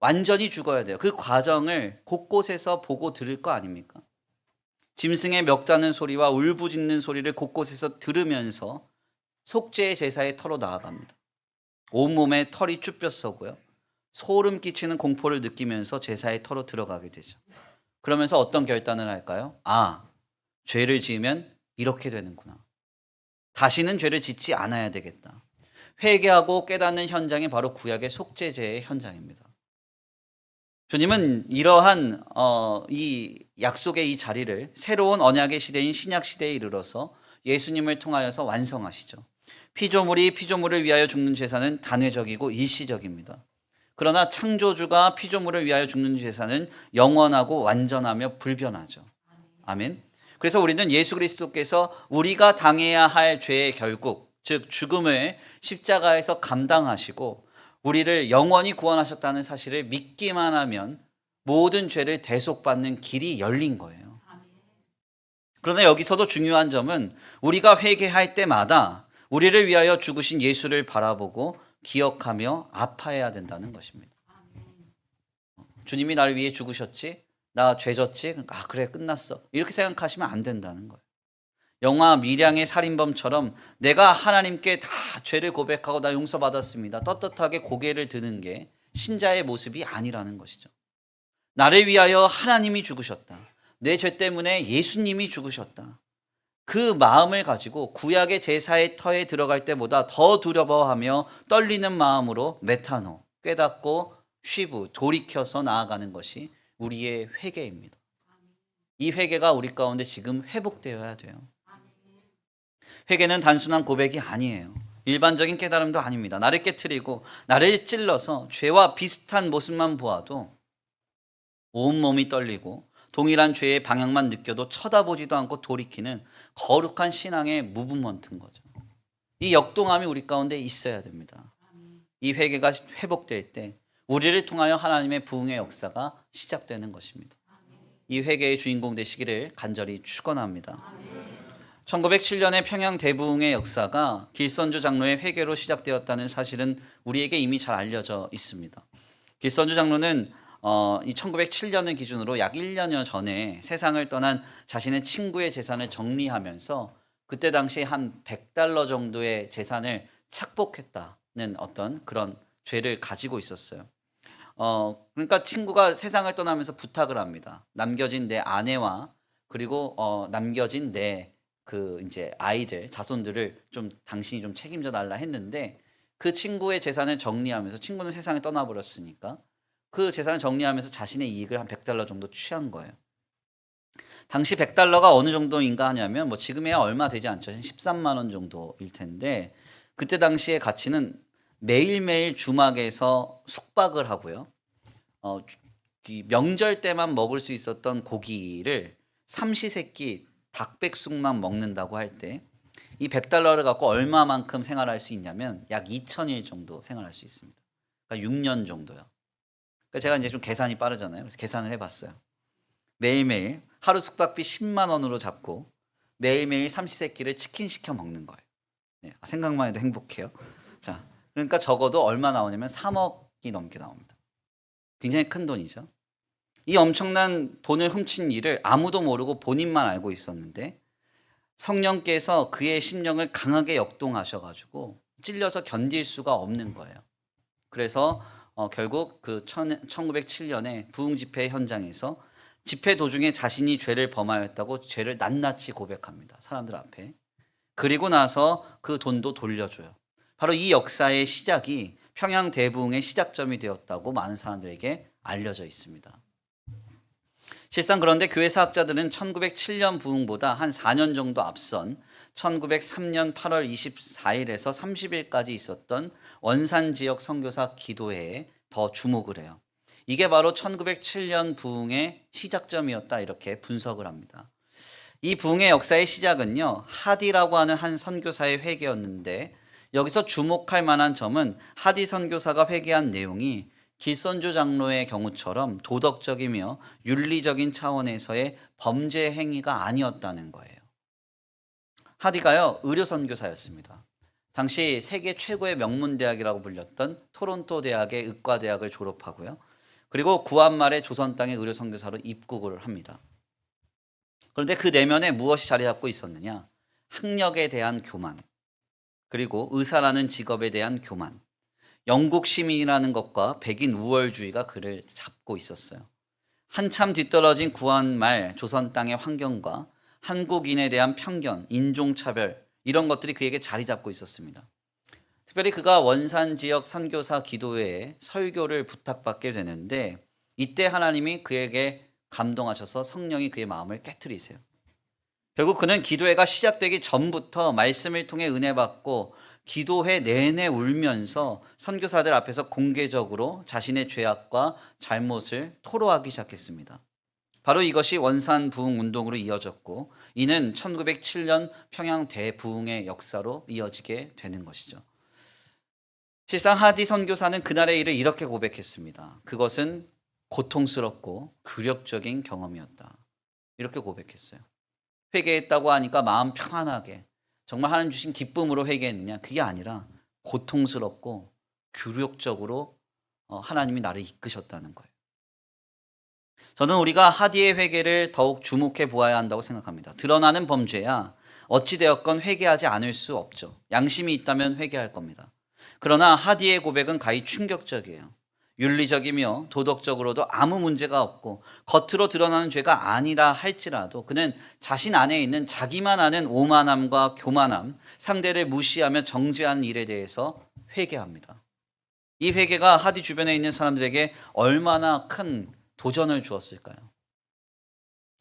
완전히 죽어야 돼요. 그 과정을 곳곳에서 보고 들을 거 아닙니까? 짐승의 멱다는 소리와 울부짖는 소리를 곳곳에서 들으면서 속죄의 제사의 터로 나아갑니다. 온몸에 털이 쭈뼛서고요. 소름 끼치는 공포를 느끼면서 제사의 터로 들어가게 되죠. 그러면서 어떤 결단을 할까요? 아, 죄를 지으면 이렇게 되는구나. 다시는 죄를 짓지 않아야 되겠다. 회개하고 깨닫는 현장이 바로 구약의 속죄제의 현장입니다. 주님은 이러한 이 약속의 이 자리를 새로운 언약의 시대인 신약 시대에 이르러서 예수님을 통하여서 완성하시죠. 피조물을 위하여 죽는 제사는 단회적이고 일시적입니다. 그러나 창조주가 피조물을 위하여 죽는 제사는 영원하고 완전하며 불변하죠. 아멘. 그래서 우리는 예수 그리스도께서 우리가 당해야 할 죄의 결국, 즉 죽음을 십자가에서 감당하시고 우리를 영원히 구원하셨다는 사실을 믿기만 하면 모든 죄를 대속받는 길이 열린 거예요. 그러나 여기서도 중요한 점은 우리가 회개할 때마다 우리를 위하여 죽으신 예수를 바라보고 기억하며 아파해야 된다는 것입니다. 주님이 나를 위해 죽으셨지? 나 죄 졌지? 그러니까 그래 끝났어. 이렇게 생각하시면 안 된다는 거예요. 영화 밀양의 살인범처럼 내가 하나님께 다 죄를 고백하고 나 용서받았습니다. 떳떳하게 고개를 드는 게 신자의 모습이 아니라는 것이죠. 나를 위하여 하나님이 죽으셨다. 내 죄 때문에 예수님이 죽으셨다. 그 마음을 가지고 구약의 제사의 터에 들어갈 때보다 더 두려워하며 떨리는 마음으로 메타노, 깨닫고 쉬부, 돌이켜서 나아가는 것이 우리의 회개입니다. 이 회개가 우리 가운데 지금 회복되어야 돼요. 회개는 단순한 고백이 아니에요. 일반적인 깨달음도 아닙니다. 나를 깨트리고 나를 찔러서 죄와 비슷한 모습만 보아도 온몸이 떨리고 동일한 죄의 방향만 느껴도 쳐다보지도 않고 돌이키는 거룩한 신앙의 무브먼트인 거죠. 이 역동함이 우리 가운데 있어야 됩니다. 이 회개가 회복될 때 우리를 통하여 하나님의 부흥의 역사가 시작되는 것입니다. 이 회개의 주인공 되시기를 간절히 축원합니다. 1907년의 평양 대부흥의 역사가 길선주 장로의 회개로 시작되었다는 사실은 우리에게 이미 잘 알려져 있습니다. 길선주 장로는 이 1907년을 기준으로 약 1년여 전에 세상을 떠난 자신의 친구의 재산을 정리하면서 그때 당시 한 $100 정도의 재산을 착복했다는 어떤 그런 죄를 가지고 있었어요. 그러니까 친구가 세상을 떠나면서 부탁을 합니다. 남겨진 내 아내와 그리고 남겨진 내 그 이제 아이들, 자손들을 좀 당신이 좀 책임져 달라 했는데 그 친구의 재산을 정리하면서 친구는 세상에 떠나버렸으니까 그 재산을 정리하면서 자신의 이익을 한 $100 정도 취한 거예요. 당시 $100가 어느 정도인가 하냐면 뭐 지금에야 얼마 되지 않죠. 한 13만 원 정도일 텐데 그때 당시의 가치는 매일매일 주막에서 숙박을 하고요. 이 명절 때만 먹을 수 있었던 고기를 삼시세끼 닭백숙만 먹는다고 할 때 이 $100를 갖고 얼마만큼 생활할 수 있냐면 약 2,000일 정도 생활할 수 있습니다. 그러니까 6년 정도요. 그러니까 제가 이제 좀 계산이 빠르잖아요. 그래서 계산을 해봤어요. 매일매일 하루 숙박비 10만 원으로 잡고 매일매일 삼시세끼를 치킨 시켜 먹는 거예요. 네, 생각만 해도 행복해요. 자, 그러니까 적어도 얼마 나오냐면 3억이 넘게 나옵니다. 굉장히 큰 돈이죠. 이 엄청난 돈을 훔친 일을 아무도 모르고 본인만 알고 있었는데 성령께서 그의 심령을 강하게 역동하셔가지고 찔려서 견딜 수가 없는 거예요. 그래서 결국 그 1907년에 부흥 집회 현장에서 집회 도중에 자신이 죄를 범하였다고 죄를 낱낱이 고백합니다. 사람들 앞에. 그리고 나서 그 돈도 돌려줘요. 바로 이 역사의 시작이 평양 대부흥의 시작점이 되었다고 많은 사람들에게 알려져 있습니다. 실상 그런데 교회 사학자들은 1907년 부흥보다 한 4년 정도 앞선 1903년 8월 24일에서 30일까지 있었던 원산 지역 선교사 기도회에 더 주목을 해요. 이게 바로 1907년 부흥의 시작점이었다 이렇게 분석을 합니다. 이 부흥의 역사의 시작은요, 하디라고 하는 한 선교사의 회개였는데 여기서 주목할 만한 점은 하디 선교사가 회개한 내용이 길선주 장로의 경우처럼 도덕적이며 윤리적인 차원에서의 범죄 행위가 아니었다는 거예요. 하디가요, 의료 선교사였습니다. 당시 세계 최고의 명문 대학이라고 불렸던 토론토 대학의 의과대학을 졸업하고요. 그리고 구한 말에 조선 땅의 의료 선교사로 입국을 합니다. 그런데 그 내면에 무엇이 자리 잡고 있었느냐? 학력에 대한 교만, 그리고 의사라는 직업에 대한 교만, 영국 시민이라는 것과 백인 우월주의가 그를 잡고 있었어요. 한참 뒤떨어진 구한말 조선 땅의 환경과 한국인에 대한 편견, 인종차별 이런 것들이 그에게 자리 잡고 있었습니다. 특별히 그가 원산 지역 선교사 기도회에 설교를 부탁받게 되는데 이때 하나님이 그에게 감동하셔서 성령이 그의 마음을 깨트리세요. 결국 그는 기도회가 시작되기 전부터 말씀을 통해 은혜 받고 기도회 내내 울면서 선교사들 앞에서 공개적으로 자신의 죄악과 잘못을 토로하기 시작했습니다. 바로 이것이 원산 부흥 운동으로 이어졌고 이는 1907년 평양 대부흥의 역사로 이어지게 되는 것이죠. 실상 하디 선교사는 그날의 일을 이렇게 고백했습니다. 그것은 고통스럽고 굴욕적인 경험이었다. 이렇게 고백했어요. 회개했다고 하니까 마음 편안하게 정말 하나님 주신 기쁨으로 회개했느냐? 그게 아니라 고통스럽고 굴욕적으로 하나님이 나를 이끄셨다는 거예요. 저는 우리가 하디의 회개를 더욱 주목해 보아야 한다고 생각합니다. 드러나는 범죄야 어찌되었건 회개하지 않을 수 없죠. 양심이 있다면 회개할 겁니다. 그러나 하디의 고백은 가히 충격적이에요. 윤리적이며 도덕적으로도 아무 문제가 없고 겉으로 드러나는 죄가 아니라 할지라도 그는 자신 안에 있는 자기만 아는 오만함과 교만함, 상대를 무시하며 정죄한 일에 대해서 회개합니다. 이 회개가 하디 주변에 있는 사람들에게 얼마나 큰 도전을 주었을까요?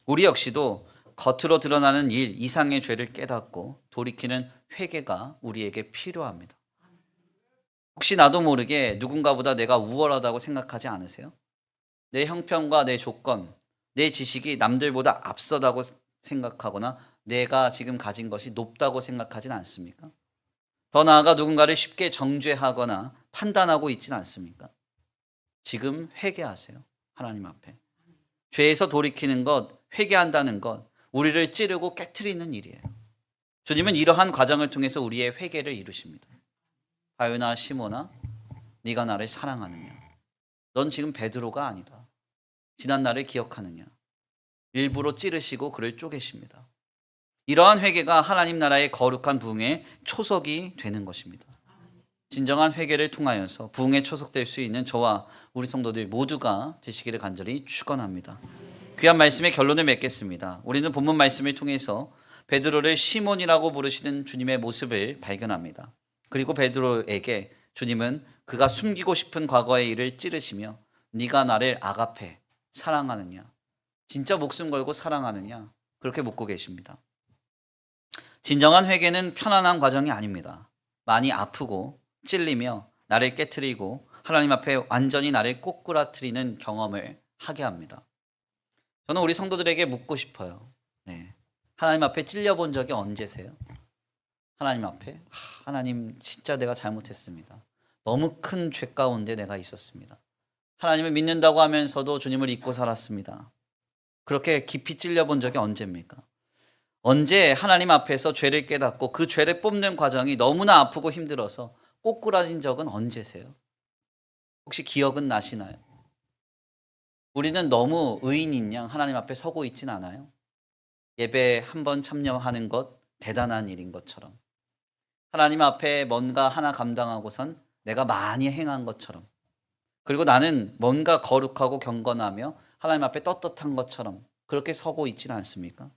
우리 역시도 겉으로 드러나는 일 이상의 죄를 깨닫고 돌이키는 회개가 우리에게 필요합니다. 혹시 나도 모르게 누군가보다 내가 우월하다고 생각하지 않으세요? 내 형편과 내 조건, 내 지식이 남들보다 앞서다고 생각하거나 내가 지금 가진 것이 높다고 생각하진 않습니까? 더 나아가 누군가를 쉽게 정죄하거나 판단하고 있진 않습니까? 지금 회개하세요. 하나님 앞에. 죄에서 돌이키는 것, 회개한다는 것, 우리를 찌르고 깨트리는 일이에요. 주님은 이러한 과정을 통해서 우리의 회개를 이루십니다. 바요나 시몬아, 네가 나를 사랑하느냐? 넌 지금 베드로가 아니다. 지난 날을 기억하느냐? 일부러 찌르시고 그를 쪼개십니다. 이러한 회개가 하나님 나라의 거룩한 부흥의 초석이 되는 것입니다. 진정한 회개를 통하여서 부흥에 초석될 수 있는 저와 우리 성도들 모두가 되시기를 간절히 축원합니다. 귀한 말씀의 결론을 맺겠습니다. 우리는 본문 말씀을 통해서 베드로를 시몬이라고 부르시는 주님의 모습을 발견합니다. 그리고 베드로에게 주님은 그가 숨기고 싶은 과거의 일을 찌르시며 네가 나를 아가페, 사랑하느냐? 진짜 목숨 걸고 사랑하느냐? 그렇게 묻고 계십니다. 진정한 회개는 편안한 과정이 아닙니다. 많이 아프고 찔리며 나를 깨트리고 하나님 앞에 완전히 나를 꼬꾸라뜨리는 경험을 하게 합니다. 저는 우리 성도들에게 묻고 싶어요. 하나님 앞에 찔려본 적이 언제세요? 하나님 앞에 하나님 진짜 내가 잘못했습니다. 너무 큰 죄 가운데 내가 있었습니다. 하나님을 믿는다고 하면서도 주님을 잊고 살았습니다. 그렇게 깊이 찔려본 적이 언제입니까? 언제 하나님 앞에서 죄를 깨닫고 그 죄를 뽑는 과정이 너무나 아프고 힘들어서 꼬꾸라진 적은 언제세요? 혹시 기억은 나시나요? 우리는 너무 의인인 양 하나님 앞에 서고 있진 않아요? 예배 한 번 참여하는 것 대단한 일인 것처럼, 하나님 앞에 뭔가 하나 감당하고선 내가 많이 행한 것처럼, 그리고 나는 뭔가 거룩하고 경건하며 하나님 앞에 떳떳한 것처럼 그렇게 서고 있지는 않습니까?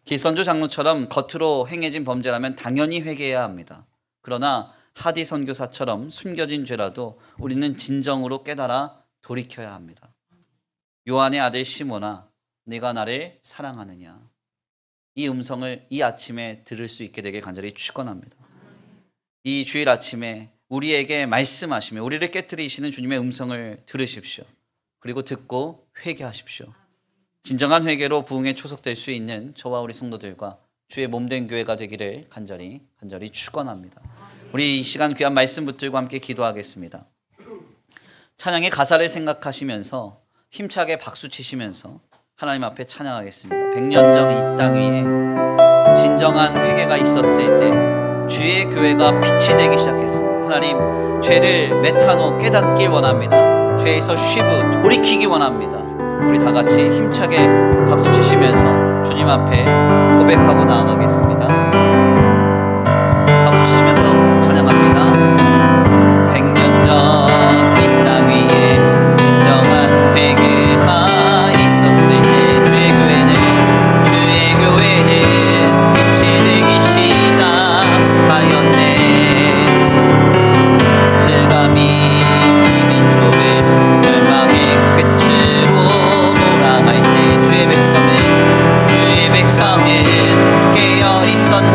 길선조 장로처럼 겉으로 행해진 범죄라면 당연히 회개해야 합니다. 그러나 하디 선교사처럼 숨겨진 죄라도 우리는 진정으로 깨달아 돌이켜야 합니다. 요한의 아들 시몬아, 네가 나를 사랑하느냐? 이 음성을 이 아침에 들을 수 있게 되길 간절히 축원합니다. 이 주일 아침에 우리에게 말씀하시며 우리를 깨트리시는 주님의 음성을 들으십시오. 그리고 듣고 회개하십시오. 진정한 회개로 부흥에 초석될 수 있는 저와 우리 성도들과 주의 몸된 교회가 되기를 간절히 축원합니다. 우리 이 시간 귀한 말씀 붙들고 함께 기도하겠습니다. 찬양의 가사를 생각하시면서 힘차게 박수 치시면서 하나님 앞에 찬양하겠습니다. 100년 전 이 땅 위에 진정한 회개가 있었을 때 주의 교회가 빛이 되기 시작했습니다. 하나님, 죄를 메타노 깨닫길 원합니다. 죄에서 쉬부 돌이키기 원합니다. 우리 다 같이 힘차게 박수 치시면서 주님 앞에 고백하고 나아가겠습니다. 박수 치시면서 찬양합니다. 100년 전 이 땅 위에 진정한 회개가 있었을 때 주의 교회는 빛이 되기 시작하였네. 흑암이 이 민족을 멸망의 끝으로 몰아갈 때 주의 백성은 깨어 있었네.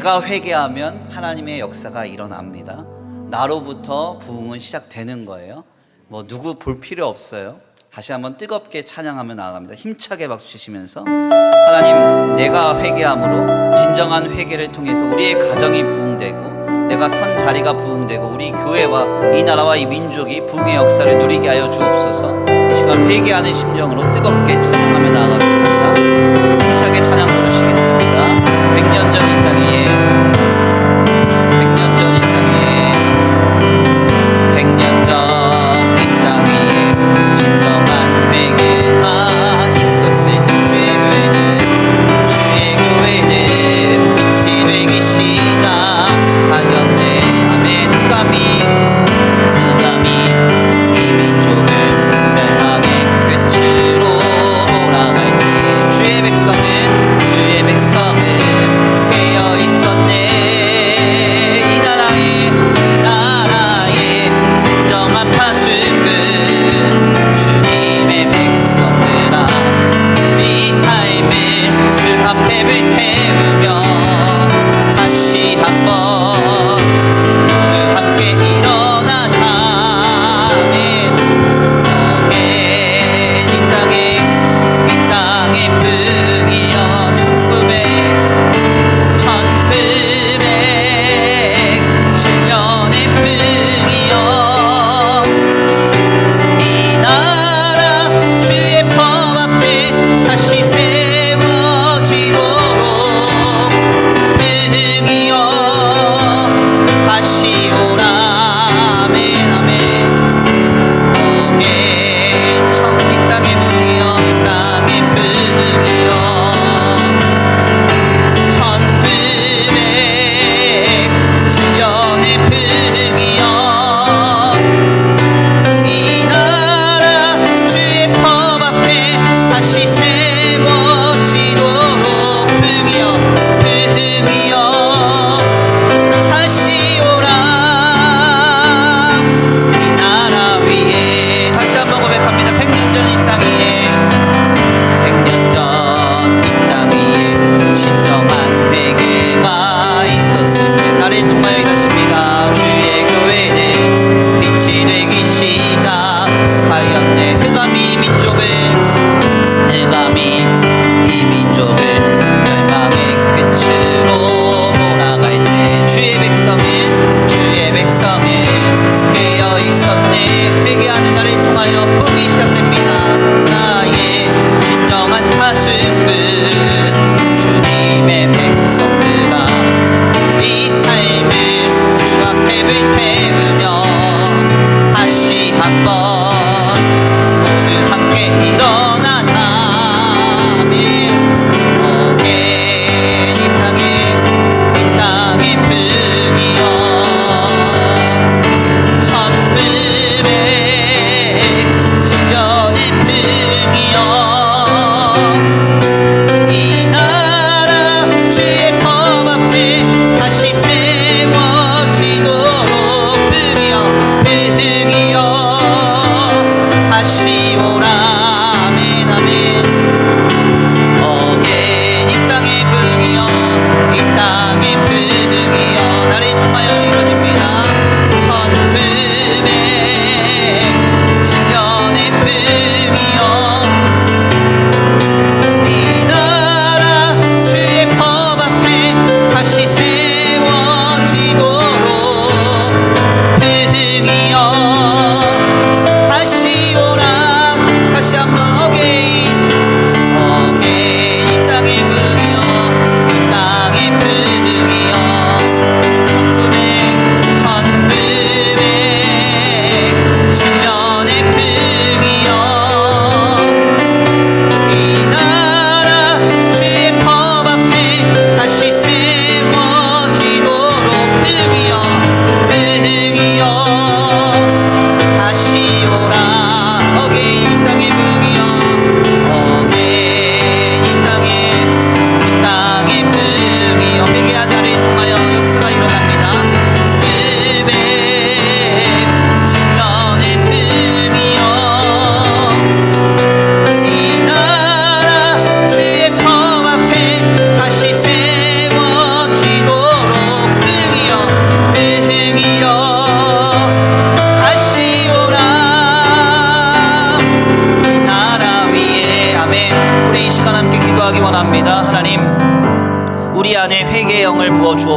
내가 회개하면 하나님의 역사가 일어납니다. 나로부터 부흥은 시작되는 거예요. 뭐 누구 볼 필요 없어요. 다시 한번 뜨겁게 찬양하며 나아갑니다. 힘차게 박수 치시면서 하나님, 내가 회개함으로 진정한 회개를 통해서 우리의 가정이 부흥되고 내가 선 자리가 부흥되고 우리 교회와 이 나라와 이 민족이 부흥의 역사를 누리게 하여 주옵소서. 이 시간 회개하는 심정으로 뜨겁게 찬양하며 나아가겠습니다. 힘차게 찬양 부르시겠습니다. 100년 전 이 땅에 100년 전 이 땅에 100년 전 이 땅 위에 진정한 회개가 있었을 때 주의 교회는 빛이 되기 시작하였네. 아멘. 흑암이 이 민족을 멸망의 끝으로 몰아갈 때 주의 백성은 깨어 있었네.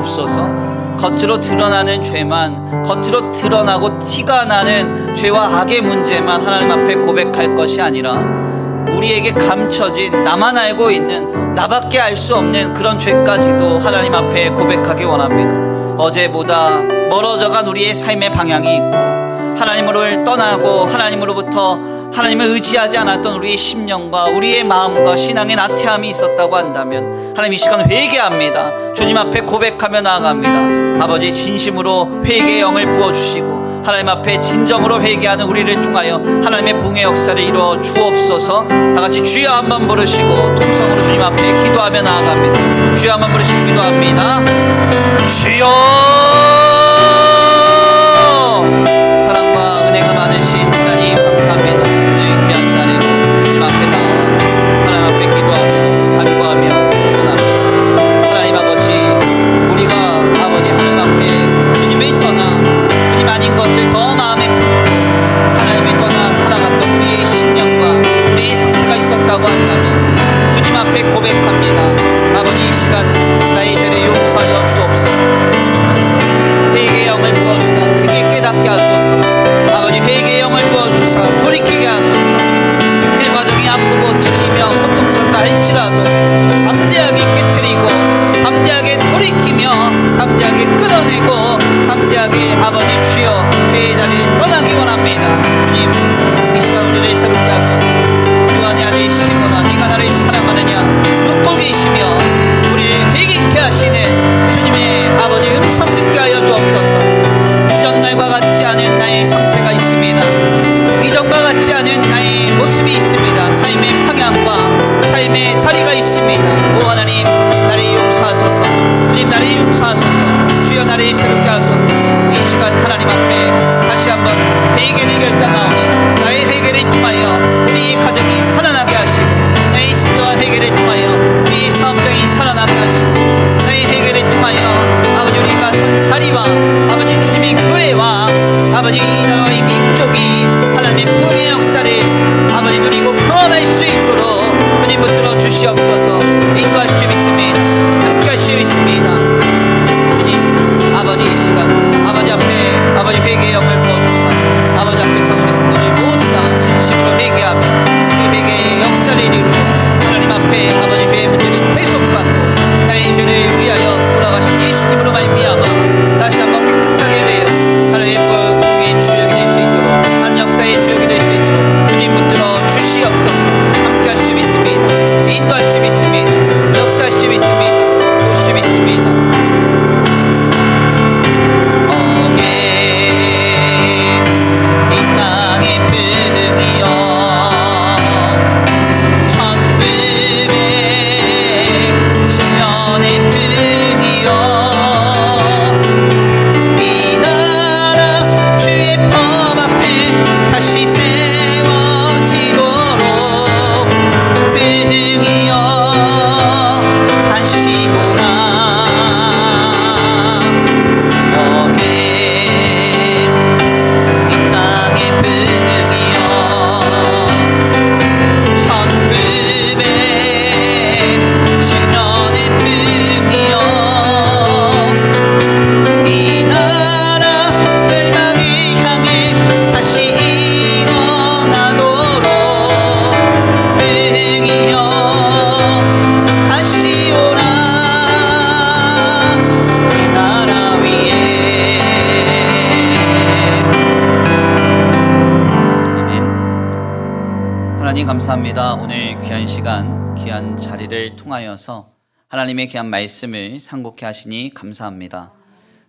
주옵소서. 겉으로 드러나는 죄만, 겉으로 드러나고 티가 나는 죄와 악의 문제만 하나님 앞에 고백할 것이 아니라 우리에게 감춰진, 나만 알고 있는, 나밖에 알 수 없는 그런 죄까지도 하나님 앞에 고백하기 원합니다. 어제보다 멀어져간 우리의 삶의 방향이 있고 하나님을 떠나고 하나님으로부터 하나님을 의지하지 않았던 우리의 심령과 우리의 마음과 신앙의 나태함이 있었다고 한다면 하나님 이 시간 회개합니다. 주님 앞에 고백하며 나아갑니다. 아버지, 진심으로 회개의 영을 부어주시고 하나님 앞에 진정으로 회개하는 우리를 통하여 하나님의 부흥의 역사를 이루어 주옵소서. 다같이 주여 한번 부르시고 통성으로 주님 앞에 기도하며 나아갑니다. 주여 한번 부르시고 기도합니다. 주여! 사랑과 은혜가 많으신 하나님 감사합니다. 오늘 귀한 자리로 주님 앞에 나와 하나님 앞에 기도하며 간구하며 소원합니다. 하나님 아버지, 우리가 아버지 하나님 앞에 주님을 떠나 주님 아닌 것을 더 마음에 품고 하나님을 떠나 살아갔던 우리의 심령과 우리의 상태가 있었다고 한다면 주님 앞에 고백합니다. 아버지, 이 시간 나의 죄를 용서하여 주옵소서. 회개의 영을 부어주사 크게 깨닫게 하소서. 아버지, 회개의 영을 부어주사 돌이키게 하소서. 그 과정이 아프고 찔리며 고통스럽다 할지라도 담대하게 깨트리고 담대하게 돌이키며 담대하게 끌어내고 담대하게 아버지 주여 죄의 자리를 떠나기 원합니다. 주님, 이 시간 우리를 새롭게 하소서. 주 안에 아들 시모나 네가 나를 사랑하느냐 묻고 계시며 우리를 회개케 하시는 주님의 아버지 음성 듣게 하여 주옵소서. 이전 날과 같지 않은 나의 상태가 있습니다. 이전과 같지 않은 나의 모습이 있습니다. 삶의 방향과 삶의 자리가 있습니다. 오 하나님, 나를 용서하소서. 주님, 나를 용서하소서. 주여, 나를 새롭게 하소서. 이 시간 하나님 앞에 다시 한번 회개를 결단하오니 나의 회개를 통하여 우리 가정이 살아나게 하시고 나의 신조와 회개를 통하여 우리 사업장이 살아나게 하시고 나의 회개를 통하여 아버지 우리가 선 자리와 아버지 주님의 교회와 아버지 이 나라의 민족이 하나님의 부흥의 역사를 아버지 누리고 경험할 수 있도록 주님 붙들어 주시옵소서. 인도하실 줄 믿습니다. 함께 하실 줄 믿습니다. 주님, 아버지 이 시간 아버지 앞에 아버지 회개의 영을 부어주사 아버지 앞에서 우리 성도들 모두 다 진심으로 회개하며 그 회개의 역사를 이루고 하나님 앞에 아버지 죄의 문제를 대속받고 나의 죄를 위하여 돌아가신 예수님으로 말미암아 다시 한번 깨끗하게 되어 하나님의 부흥의 주역이 될 수 있도록 하나님 역사의 주역이 될 수 있도록 주님 붙들어 주시옵소서. 함께 하실 줄 믿습니다. 인도하실 줄 믿습니다. 역사하실 줄 믿습니다. 오실 줄 믿습니다. 감사합니다. 오늘 귀한 시간, 귀한 자리를 통하여서 하나님의 귀한 말씀을 상고케 하시니 감사합니다.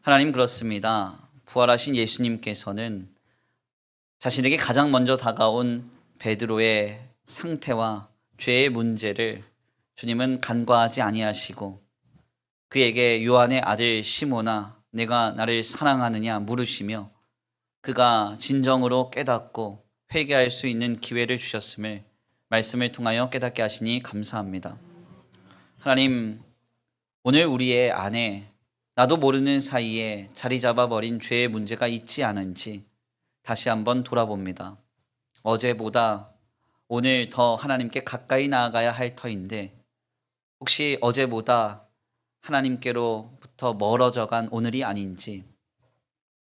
하나님, 그렇습니다. 부활하신 예수님께서는 자신에게 가장 먼저 다가온 베드로의 상태와 죄의 문제를 주님은 간과하지 아니하시고 그에게 요한의 아들 시모나 내가 나를 사랑하느냐 물으시며 그가 진정으로 깨닫고 회개할 수 있는 기회를 주셨음을 말씀을 통하여 깨닫게 하시니 감사합니다. 하나님, 오늘 우리의 안에 나도 모르는 사이에 자리 잡아버린 죄의 문제가 있지 않은지 다시 한번 돌아봅니다. 어제보다 오늘 더 하나님께 가까이 나아가야 할 터인데 혹시 어제보다 하나님께로부터 멀어져간 오늘이 아닌지,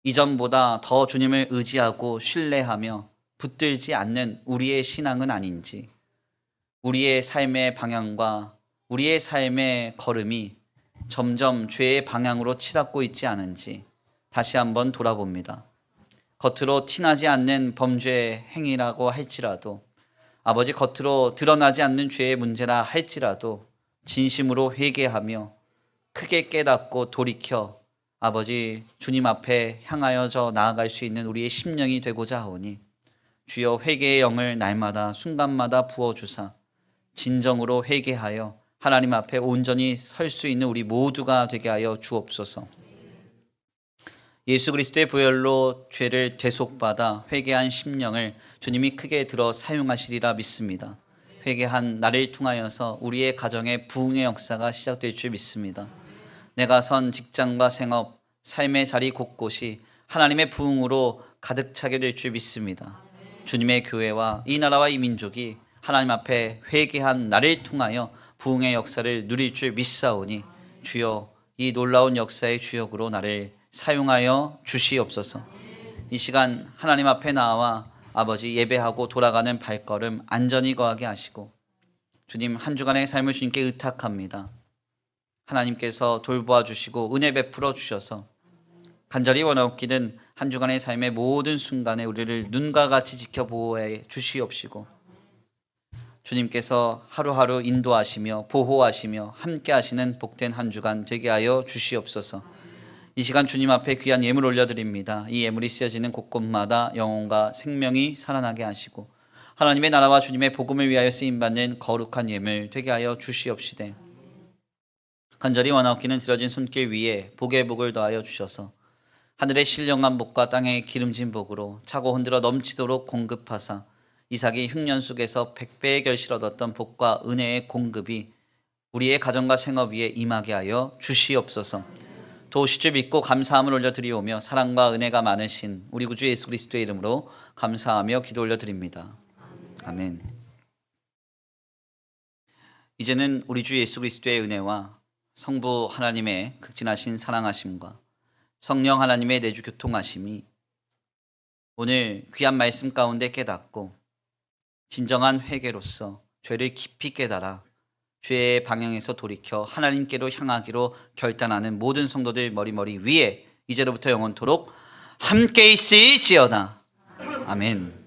이전보다 더 주님을 의지하고 신뢰하며 붙들지 않는 우리의 신앙은 아닌지, 우리의 삶의 방향과 우리의 삶의 걸음이 점점 죄의 방향으로 치닫고 있지 않은지 다시 한번 돌아봅니다. 겉으로 티나지 않는 범죄 행위라고 할지라도, 아버지 겉으로 드러나지 않는 죄의 문제라 할지라도 진심으로 회개하며 크게 깨닫고 돌이켜 아버지 주님 앞에 향하여져 나아갈 수 있는 우리의 심령이 되고자 하오니, 주여 회개의 영을 날마다 순간마다 부어주사 진정으로 회개하여 하나님 앞에 온전히 설 수 있는 우리 모두가 되게 하여 주옵소서. 예수 그리스도의 보혈로 죄를 대속받아 회개한 심령을 주님이 크게 들어 사용하시리라 믿습니다. 회개한 나를 통하여서 우리의 가정의 부흥의 역사가 시작될 줄 믿습니다. 내가 선 직장과 생업, 삶의 자리 곳곳이 하나님의 부흥으로 가득 차게 될 줄 믿습니다. 주님의 교회와 이 나라와 이 민족이 하나님 앞에 회개한 나를 통하여 부흥의 역사를 누릴 줄 믿사오니, 주여 이 놀라운 역사의 주역으로 나를 사용하여 주시옵소서. 이 시간 하나님 앞에 나와 아버지 예배하고 돌아가는 발걸음 안전히 거하게 하시고, 주님 한 주간의 삶을 주님께 의탁합니다. 하나님께서 돌보아 주시고 은혜 베풀어 주셔서 간절히 원하옵기는 한 주간의 삶의 모든 순간에 우리를 눈과 같이 지켜보호해 주시옵시고, 주님께서 하루하루 인도하시며 보호하시며 함께 하시는 복된 한 주간 되게 하여 주시옵소서. 이 시간 주님 앞에 귀한 예물 올려드립니다. 이 예물이 쓰여지는 곳곳마다 영혼과 생명이 살아나게 하시고 하나님의 나라와 주님의 복음을 위하여 쓰임받는 거룩한 예물 되게 하여 주시옵시되, 간절히 원하옵기는 들어진 손길 위에 복의 복을 더하여 주셔서 하늘의 신령한 복과 땅의 기름진 복으로 차고 흔들어 넘치도록 공급하사 이삭이 흉년 속에서 100배의 결실을 얻었던 복과 은혜의 공급이 우리의 가정과 생업 위에 임하게 하여 주시옵소서. 도우실 줄 믿고 감사함을 올려드리오며 사랑과 은혜가 많으신 우리 구주 예수 그리스도의 이름으로 감사하며 기도 올려드립니다. 아멘. 이제는 우리 주 예수 그리스도의 은혜와 성부 하나님의 극진하신 사랑하심과 성령 하나님의 내주 교통하심이 오늘 귀한 말씀 가운데 깨닫고 진정한 회개로서 죄를 깊이 깨달아 죄의 방향에서 돌이켜 하나님께로 향하기로 결단하는 모든 성도들 머리 위에 이제로부터 영원토록 함께 있을지어다. 아멘.